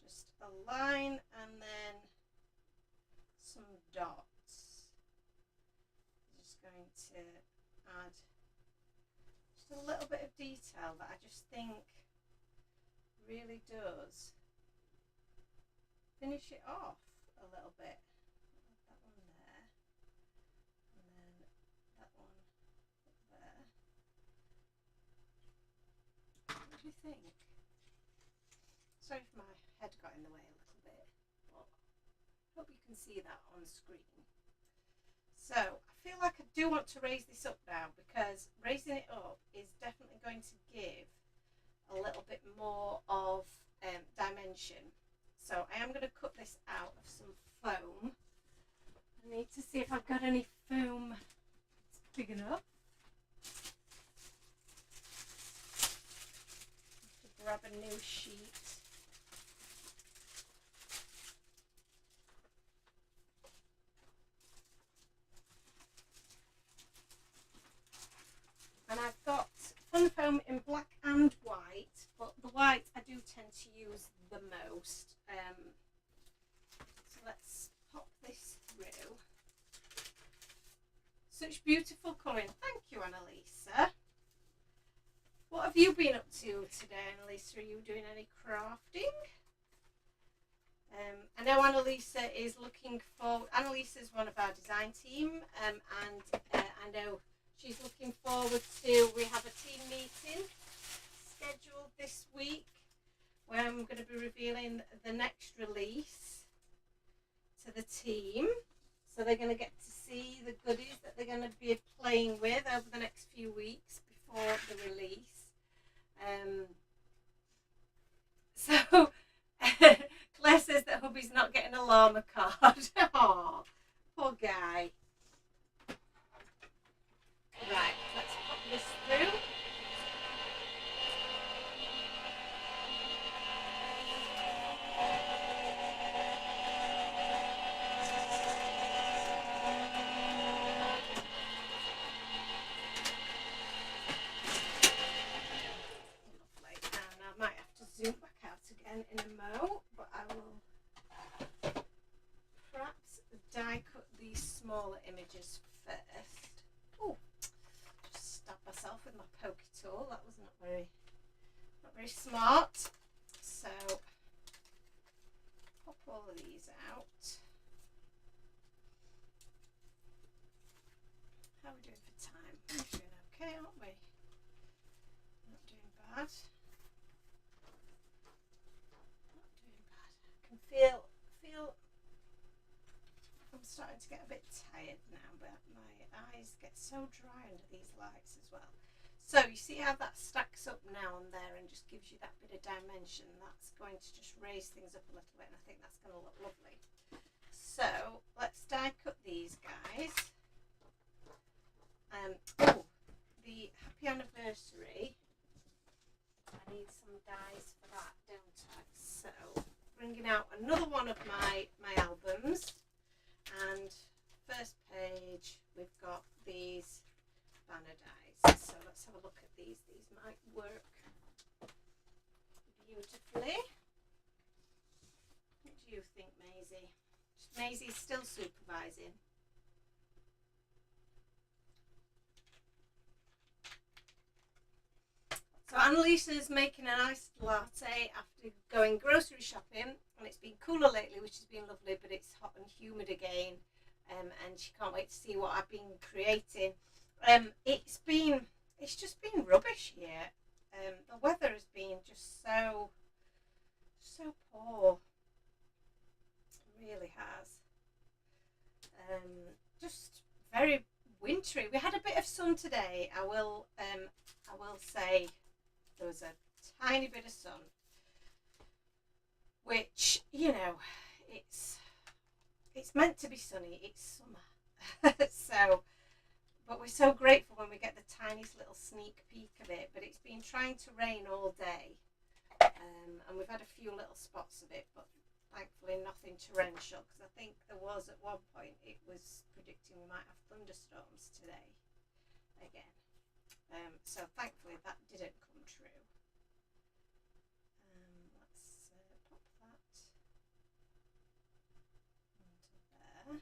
Speaker 1: Just a line and then some dots. I'm just going to add just a little bit of detail that I just think really does finish it off a little bit. That one there, and then that one up there. What do you think? Sorry if my head got in the way a little bit, but I hope you can see that on screen. So I feel like I do want to raise this up now, because raising it up is definitely going to give a little bit more of dimension. So I am going to cut this out of some foam. I need to see if I've got any foam that's big enough. I have to grab a new sheet. And I've got fun foam in black and white, but the white I do tend to use the most. So let's pop this through. Such beautiful colouring. Thank you, Annalisa. What have you been up to today, Annalisa? Are you doing any crafting? I know Annalisa is looking forward. Annalisa is one of our design team, and I know she's looking forward to, we have a team meeting scheduled this week where I'm going to be revealing the next release to the team. So they're going to get to see the goodies that they're going to be playing with over the next few weeks before the release. So Claire says that hubby's not getting a llama card. Aww, poor guy. Right, let's pop this through. Lovely, and I might have to zoom back out again in a mo, but I will perhaps die cut these smaller images first. Oh, just stab myself with my pokey tool. That was not very smart. So pop all of these out. How are we doing for time? We're doing okay, aren't we? Not doing bad. Not doing bad. I can feel I'm starting to get a bit tired now, but my eyes get so dry under these lights as well. So you see how that stacks up now and there and just gives you that bit of dimension. That's going to just raise things up a little bit, and I think that's going to look lovely. So let's die cut these guys. Oh, the happy anniversary. I need some dies for that, don't I? So bringing out another one of my albums. And first page, we've got these banner dies. So let's have a look at these. These might work beautifully. What do you think, Maisie? Maisie's still supervising. So Annalisa's making an iced latte after going grocery shopping, and it's been cooler lately, which has been lovely, but it's hot and humid again, and she can't wait to see what I've been creating. It's just been rubbish here. The weather has been just so poor. It really has. Just very wintry. We had a bit of sun today. I will say there was a tiny bit of sun, which, you know, it's meant to be sunny. It's summer. So, but we're so grateful when we get the tiniest little sneak peek of it. But it's been trying to rain all day, and we've had a few little spots of it, but thankfully nothing torrential, because I think there was at one point it was predicting we might have thunderstorms today again. So thankfully that didn't come true. Let's pop that onto there.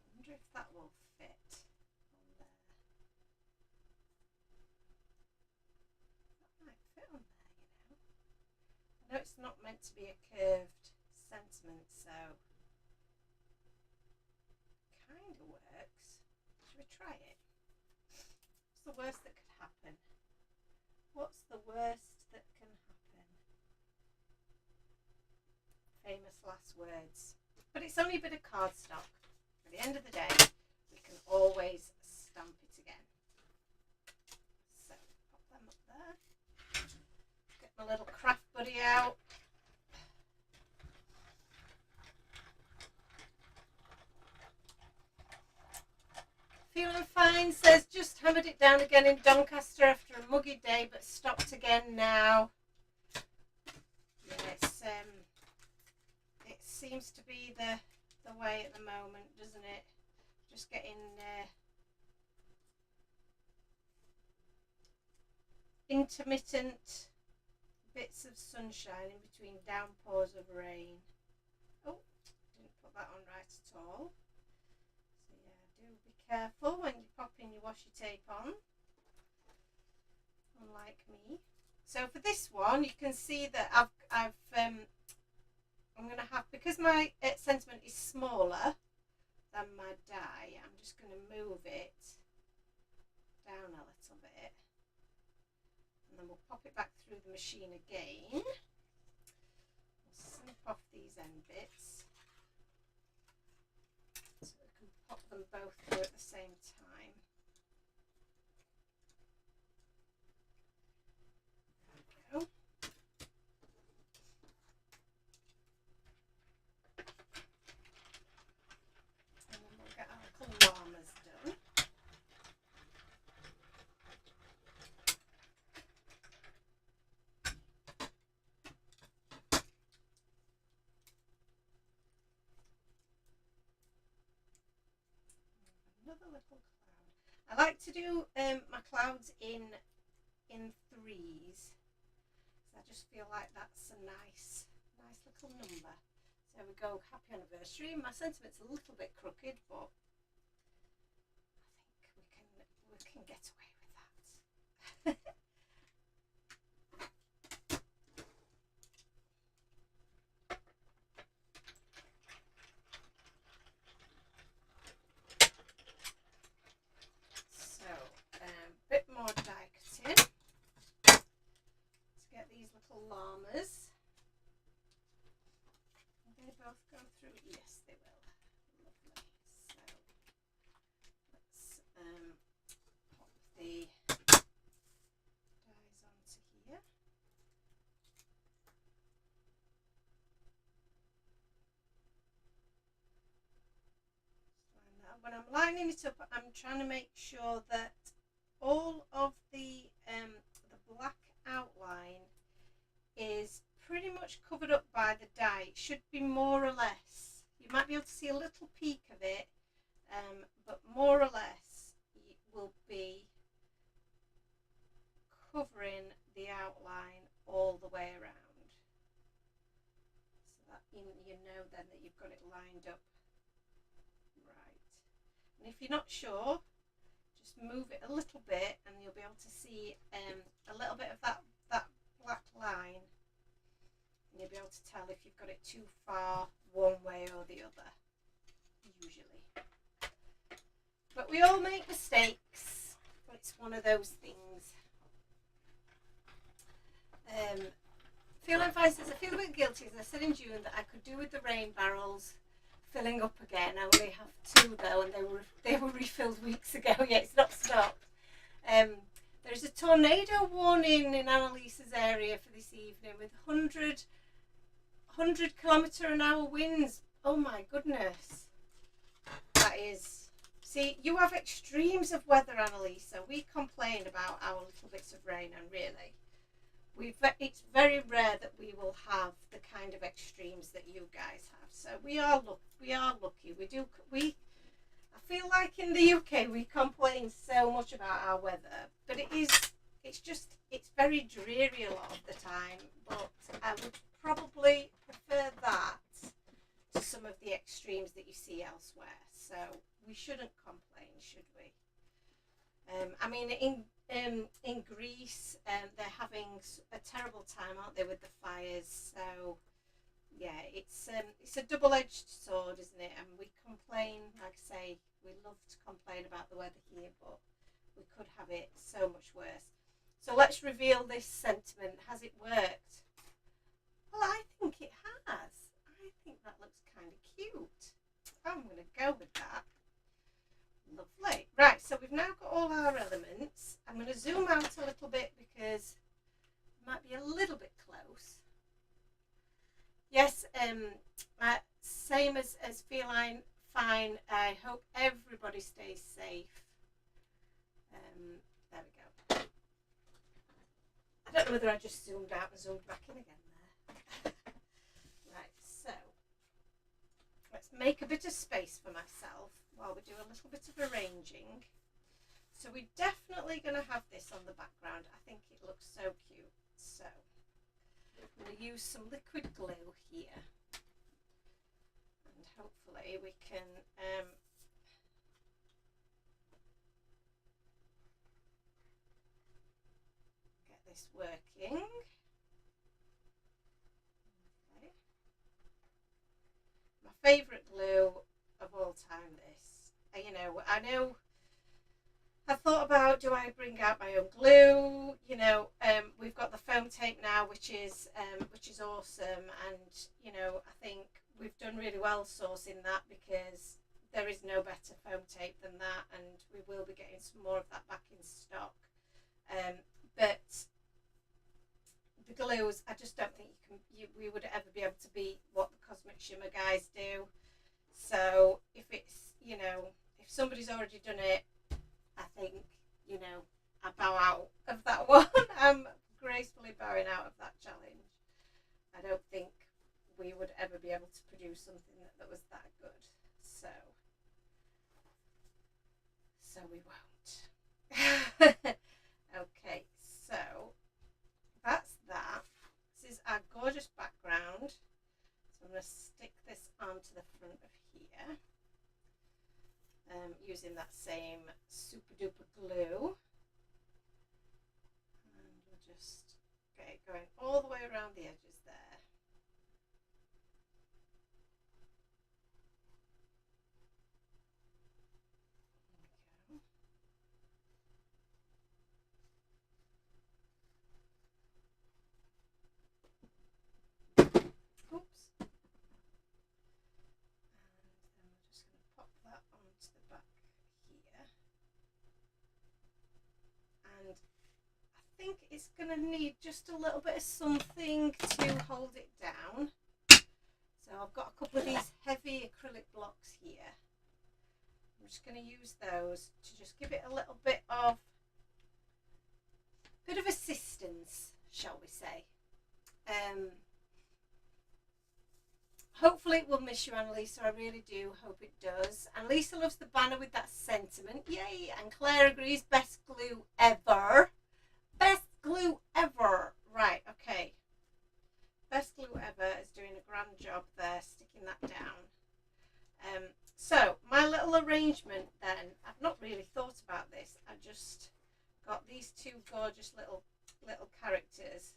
Speaker 1: I wonder if that will fit on there. That might fit on there, you know. I know it's not meant to be a curved sentiment, so kind of works. Should we try it? What's the worst that could happen? What's the worst that can happen? Famous last words. But it's only a bit of cardstock. At the end of the day, we can always stamp it again. So, pop them up there. Get my little craft buddy out. Feeling fine says just hammered it down again in Doncaster after a muggy day, but stopped again now. Yes, it seems to be the way at the moment, doesn't it? Just getting intermittent bits of sunshine in between downpours of rain. Oh, didn't put that on right at all. So yeah, do be careful when you're popping your washi tape on, unlike me. So for this one, you can see that I'm going to have, because my sentiment is smaller than my die, I'm just going to move it down a little bit, and then we'll pop it back through the machine again. We'll snip off these end bits so we can pop them both through at the same time. There we go. And then we'll get our little llamas done. Another little cloud. I like to do my clouds in threes. So I just feel like that's a nice little number. So we go happy anniversary. My sentiment's a little bit crooked, but I think we can get away with that. So a bit more die cutting to get these little llamas. Will they both go through? Yes, they will. Lovely. So let's pop the dies onto here. When I'm lining it up, I'm trying to make sure that all of the black outline is pretty much covered up by the die. It should be more or less. You might be able to see a little peek of it, but more or less it will be covering the outline all the way around. So that you know then that you've got it lined up right. And if you're not sure, just move it a little bit and you'll be able to see a little bit of that black line, and you'll be able to tell if you've got it too far one way or the other, usually. But we all make mistakes, but it's one of those things. Feeling fine says, I feel a bit guilty, as I said in June, that I could do with the rain barrels filling up again. I only have two though, and they were refilled weeks ago. Yeah, it's not stopped. There's a tornado warning in Annalisa's area for this evening with 100 km/h winds. Oh my goodness, that is See, you have extremes of weather, Annalisa. We complain about our little bits of rain, and really, it's very rare that we will have the kind of extremes that you guys have. So we are lucky. I feel like in the UK we complain so much about our weather, but it's very dreary a lot of the time. But I would probably prefer that to some of the extremes that you see elsewhere. So we shouldn't complain, should we? I mean, in Greece, they're having a terrible time, aren't they, with the fires? So yeah, it's a double-edged sword, isn't it? And we complain, like I say, we love to complain about the weather here, but we could have it so much worse. So let's reveal this sentiment. Has it worked? Well, I think it has. I think that looks kind of cute. I'm going to go with that. Lovely. Right, so we've now got all our elements. I'm going to zoom out a little bit because it might be a little bit close. Yes, same as feline fine. I hope everybody stays safe. There we go. I don't know whether I just zoomed out and zoomed back in again there. Right, so let's make a bit of space for myself while we do a little bit of arranging. So we're definitely going to have this on the background. I think it looks so cute. So I'm going to use some liquid glue here, and hopefully we can get this working. Okay. My favourite glue of all time, this. You know, I thought about, do I bring out my own glue? You know, we've got the foam tape now, which is awesome, and you know, I think we've done really well sourcing that because there is no better foam tape than that, and we will be getting some more of that back in stock. But the glues, I just don't think we would ever be able to beat what the Cosmic Shimmer guys do. So if it's, you know, if somebody's already done it, I think, you know, I bow out of that one. I'm gracefully bowing out of that challenge. I don't think we would ever be able to produce something that was that good. So we won't. Okay, so that's that. This is our gorgeous background. So I'm going to stick this onto the front of here. Using that same super duper glue, and we'll just get it going all the way around the edges there. There we go. Oops. And then we're just going to pop that onto the back here. And I think it's going to need just a little bit of something to hold it down. So I've got a couple of these heavy acrylic blocks here. I'm just going to use those to just give it a little bit of assistance, shall we say. Hopefully it will miss you, Annalisa. I really do hope it does. Annalisa loves the banner with that sentiment. Yay! And Claire agrees. Best glue ever. Best glue ever. Right, okay. Best glue ever is doing a grand job there, sticking that down. So my little arrangement then, I've not really thought about this. I just got these two gorgeous little characters.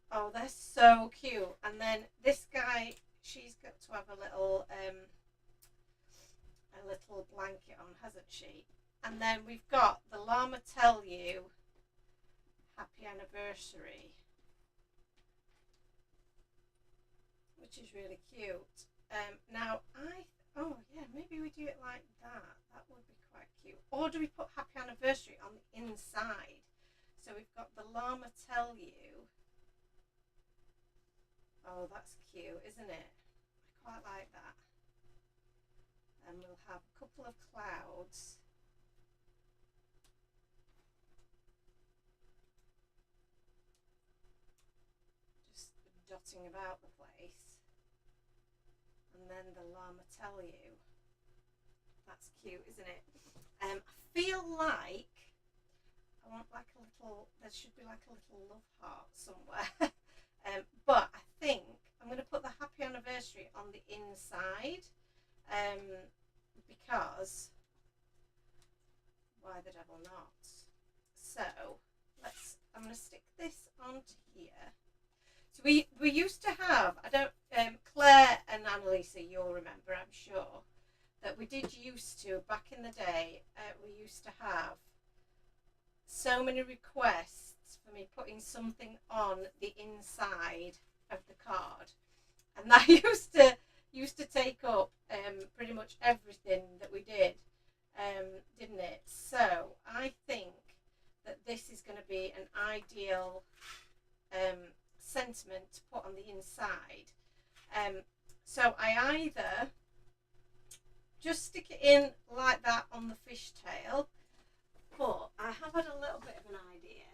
Speaker 1: Oh, they're so cute. And then this guy, she's got to have a little blanket on, hasn't she? And then we've got the llama tell you happy anniversary, which is really cute. Now oh yeah, maybe we do it like that. That would be quite cute. Or do we put happy anniversary on the inside? So we've got the llama tell you. Oh, that's cute, isn't it? I quite like that. and we'll have a couple of clouds. Just dotting about the place. And then the llama tell you. That's cute, isn't it? I feel like I want like a little, there should be like a little love heart somewhere. But I think I'm going to put the happy anniversary on the inside, because why the devil not? So I'm going to stick this onto here. So we used to have, I don't, Claire and Annalisa, you'll remember, I'm sure, that we did used to, back in the day, we used to have so many requests for me putting something on the inside of the card, and that used to take up pretty much everything that we did, didn't it? So I think that this is going to be an ideal sentiment to put on the inside. So I either just stick it in like that on the fishtail, but I have had a little bit of an idea.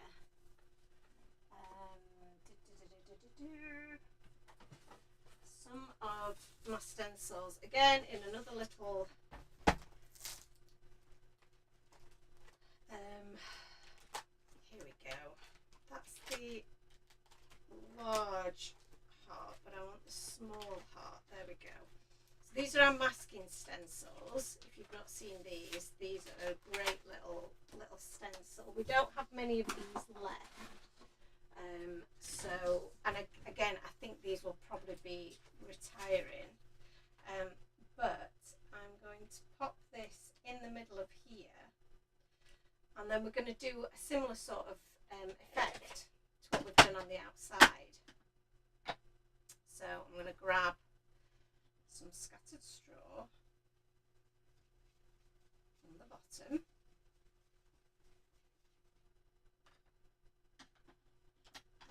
Speaker 1: Some of my stencils, again in another little here we go. That's the large heart, but I want the small heart. There we go. So these are our masking stencils. If you've not seen these are a great little stencil. We don't have many of these left. So, and again, I think these will probably be retiring. But I'm going to pop this in the middle of here, and then we're going to do a similar sort of effect to what we've done on the outside. So I'm going to grab some scattered straw on the bottom.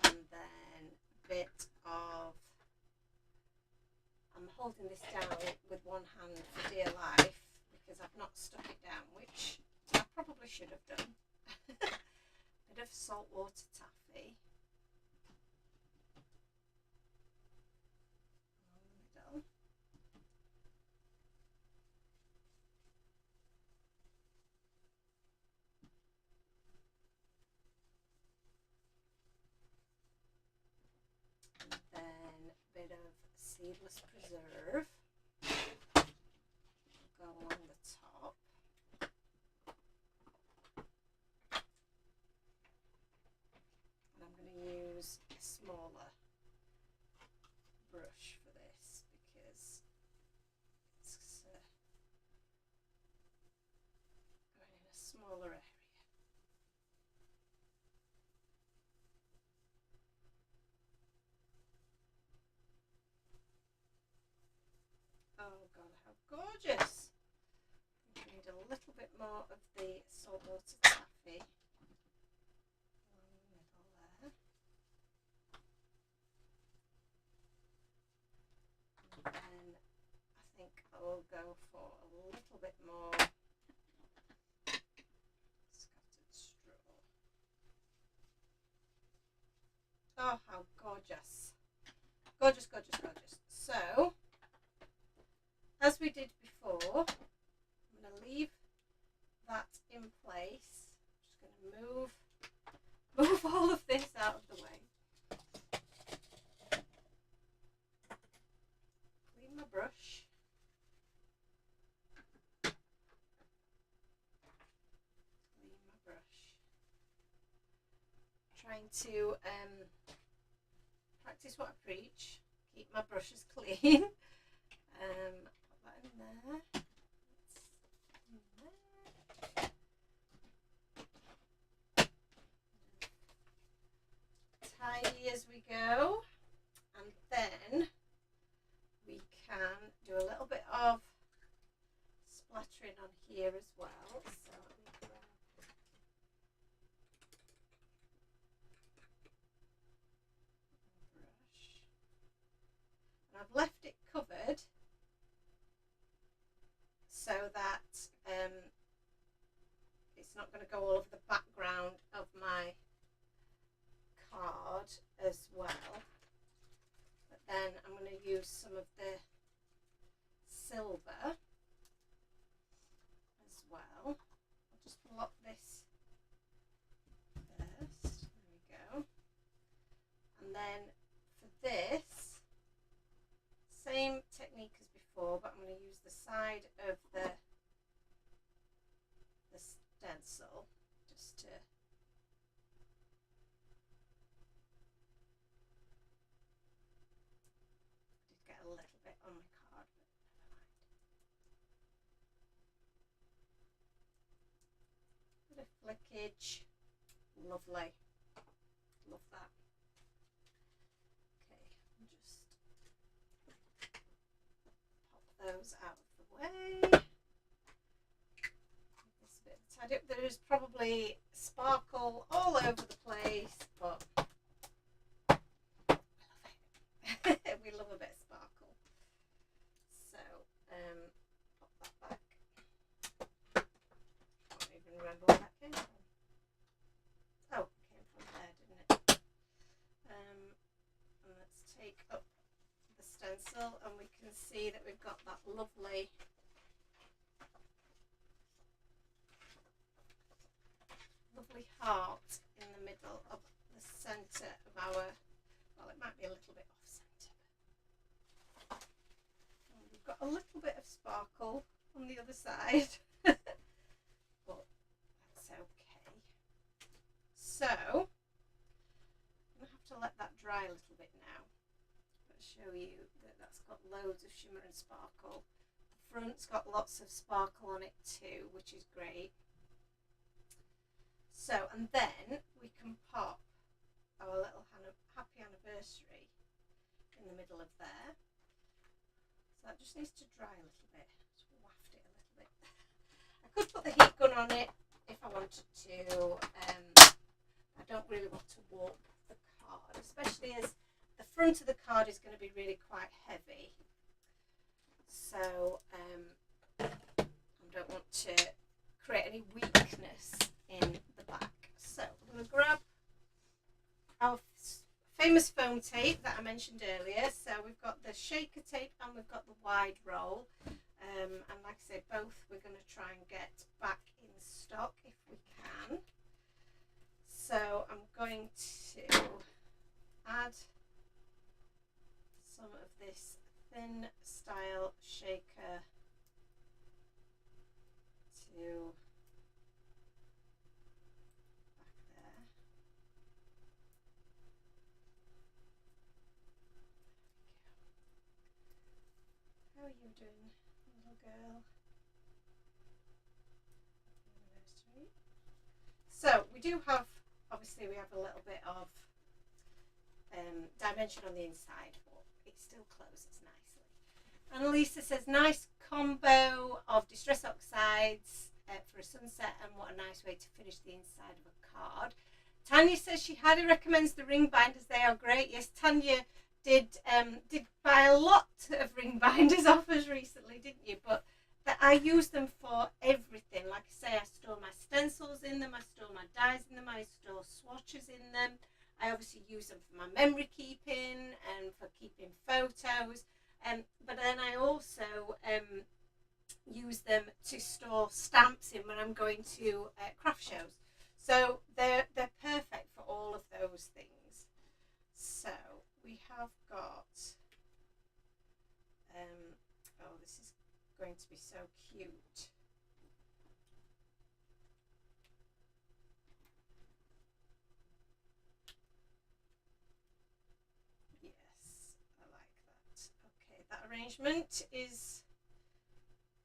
Speaker 1: And then a bit of, I'm holding this down with one hand for dear life because I've not stuck it down, which I probably should have done. Bit of saltwater taffy. And then a bit of seedless preserve. Go along the top. And I'm going to use a smaller brush for this because it's going in a smaller area. Oh God, how gorgeous! I think we need a little bit more of the saltwater taffy along the middle there. And then I think I will go for a little bit more scattered straw. Oh, how gorgeous! Gorgeous, gorgeous, gorgeous. So, as we did before, I'm going to leave that in place. I'm just going to move all of this out of the way. Clean my brush. Clean my brush. Trying to practice what I preach. Keep my brushes clean. Put that in there. Tidy as we go, and then we can do a little bit of splattering on here as well. So let me grab a brush, and I've left it covered going to go all over the background of my card as well. But then I'm going to use some of the silver as well. I'll just block this first. There we go. And then for this, same technique as before, but I'm going to use the side of the stencil just to get a little bit on my card, but never mind. Bit of flickage, lovely, love that. Okay, I'll just pop those out of the way. This bit tidy up. There is probably sparkle all over the place, but I love it. We love a bit of sparkle. So, pop that back. I don't even remember where that came from. Oh, it came from there, didn't it? And let's take up the stencil, and we can see that we've got that lovely heart in the middle of the centre of our, well, it might be a little bit off centre. And we've got a little bit of sparkle on the other side, but that's okay. So I'm going to have to let that dry a little bit now. I'll show you that that's got loads of shimmer and sparkle. The front's got lots of sparkle on it too, which is great. So, and then we can pop our little happy anniversary in the middle of there. So that just needs to dry a little bit. Just waft it a little bit. I could put the heat gun on it if I wanted to. I don't really want to warp the card, especially as the front of the card is going to be really quite heavy. So I don't want to create any weakness in the back. So I'm going to grab our famous foam tape that I mentioned earlier. So we've got the shaker tape and we've got the wide roll. And like I said, both we're going to try and get back in stock if we can. So I'm going to add some of this thin style shaker to how are you doing, little girl? So we do have, obviously we have a little bit of dimension on the inside, but it still closes nicely. And Lisa says, nice combo of Distress Oxides for a sunset, and what a nice way to finish the inside of a card. Tanya says she highly recommends the ring binders. They are great. Yes, Tanya did buy a lot of ring binders off us recently, didn't you? But I use them for everything. Like I say, I store my stencils in them, I store my dies in them, I store swatches in them. I obviously use them for my memory keeping and for keeping photos. But then I also use them to store stamps in when I'm going to craft shows. So they're perfect for all of those things. So we have got, oh, this is going to be so cute. Yes, I like that. Okay, that arrangement is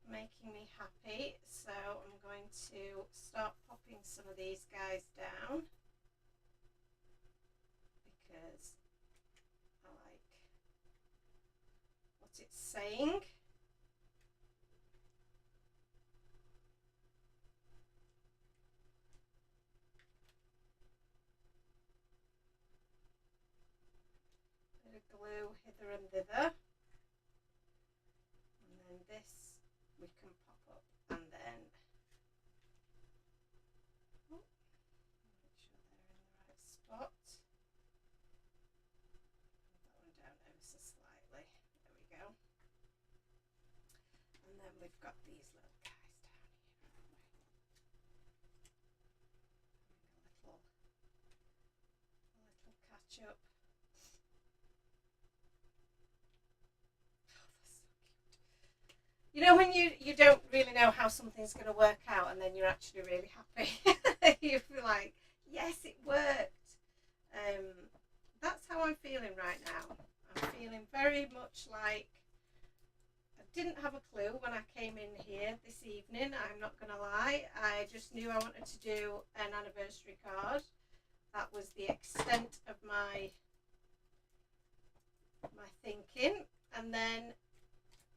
Speaker 1: making me happy. So I'm going to start popping some of these guys down because I like what it's saying. Bit of glue hither and thither, and then this we can pop up, and then spot. That one down ever so slightly. There we go. And then we've got these little guys down here, haven't we? A little catch up. You know when you don't really know how something's going to work out and then you're actually really happy. You feel like, yes, it worked. That's how I'm feeling right now. I'm feeling very much like I didn't have a clue when I came in here this evening. I'm not going to lie. I just knew I wanted to do an anniversary card. That was the extent of my thinking. And then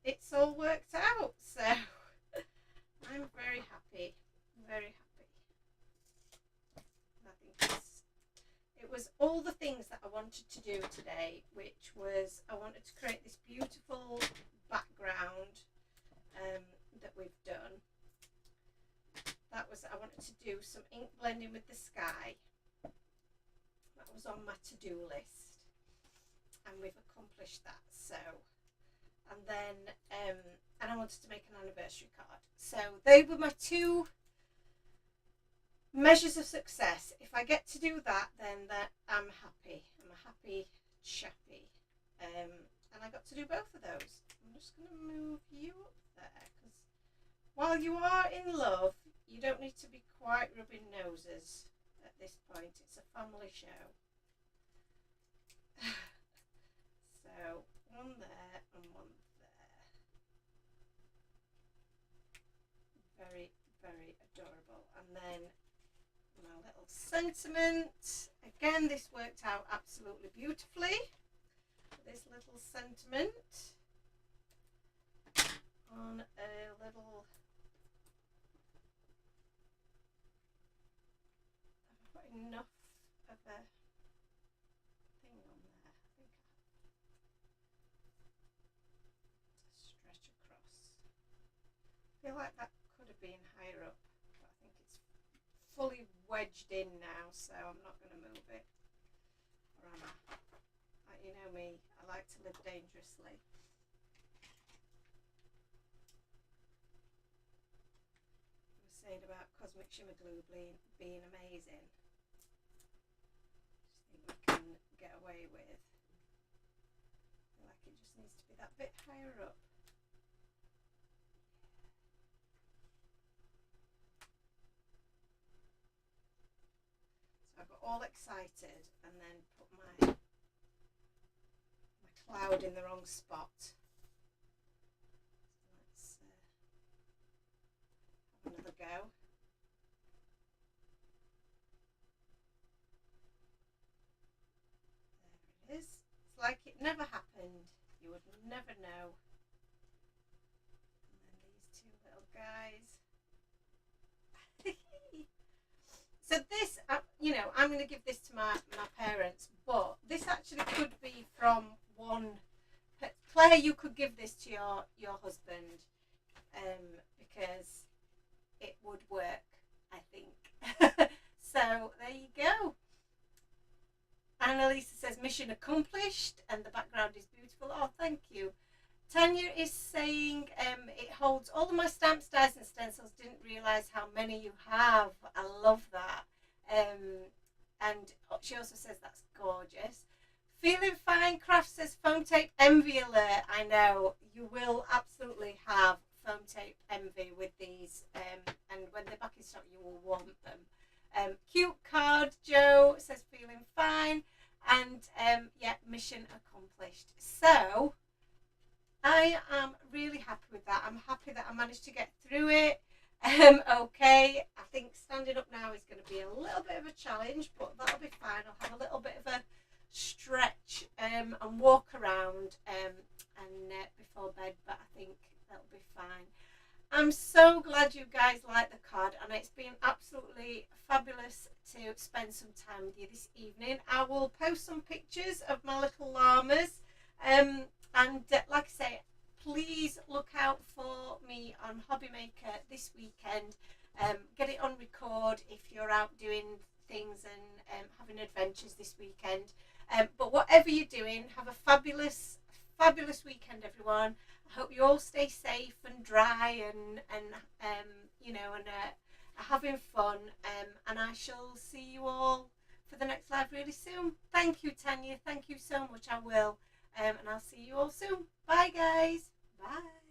Speaker 1: it's all worked out, so I'm very happy, very happy. I think it was all the things that I wanted to do today, which was I wanted to create this beautiful background that we've done. That was, I wanted to do some ink blending with the sky. That was on my to-do list, and we've accomplished that. So. And then, and I wanted to make an anniversary card. So they were my two measures of success. If I get to do that, then I'm happy. I'm a happy chappy. And I got to do both of those. I'm just going to move you up there, because while you are in love, you don't need to be quite rubbing noses at this point. It's a family show. So one there and one there. Very, very adorable. And then my little sentiment. Again, this worked out absolutely beautifully. This little sentiment on a little. I've got enough of a thing on there. I think stretch across. I feel like that could have been higher up, but I think it's fully wedged in now, so I'm not going to move it. Or am I? You know me, I like to live dangerously. I was saying about Cosmic Shimmer Glue being amazing. I just think we can get away with. I feel like it just needs to be that bit higher up. So I got all excited and then put my cloud in the wrong spot. So let's have another go. There it is. It's like it never happened. You would never know. And then these two little guys. So this, you know, I'm going to give this to my parents, but this actually could be from one. Claire, you could give this to your husband, because it would work, I think. So there you go. Annalisa says mission accomplished, and the background is beautiful. Oh, thank you. Tanya is saying it holds all of my stamps, dies and stencils. Didn't realise how many you have. I love that. And she also says that's gorgeous. Feeling Fine Craft says foam tape envy alert. I know you will absolutely have foam tape envy with these, and when they're back in stock you will want them. Cute card Joe says feeling fine, and yeah, mission accomplished. So I am really happy with that. I'm happy that I managed to get through it. Okay, I think standing up now is going to be a little bit of a challenge, but that'll be fine. I'll have a little bit of a stretch and walk around and before bed, but I think that'll be fine. I'm so glad you guys like the card, and it's been absolutely fabulous to spend some time with you this evening. I will post some pictures of my little llamas, and like I say, please look out for me on Hobby Maker this weekend. Get it on record if you're out doing things and having adventures this weekend. But whatever you're doing, have a fabulous weekend, everyone. I hope you all stay safe and dry and are having fun. And I shall see you all for the next live really soon. Thank you, Tanya. Thank you so much. I will. And I'll see you all soon. Bye, guys. Bye.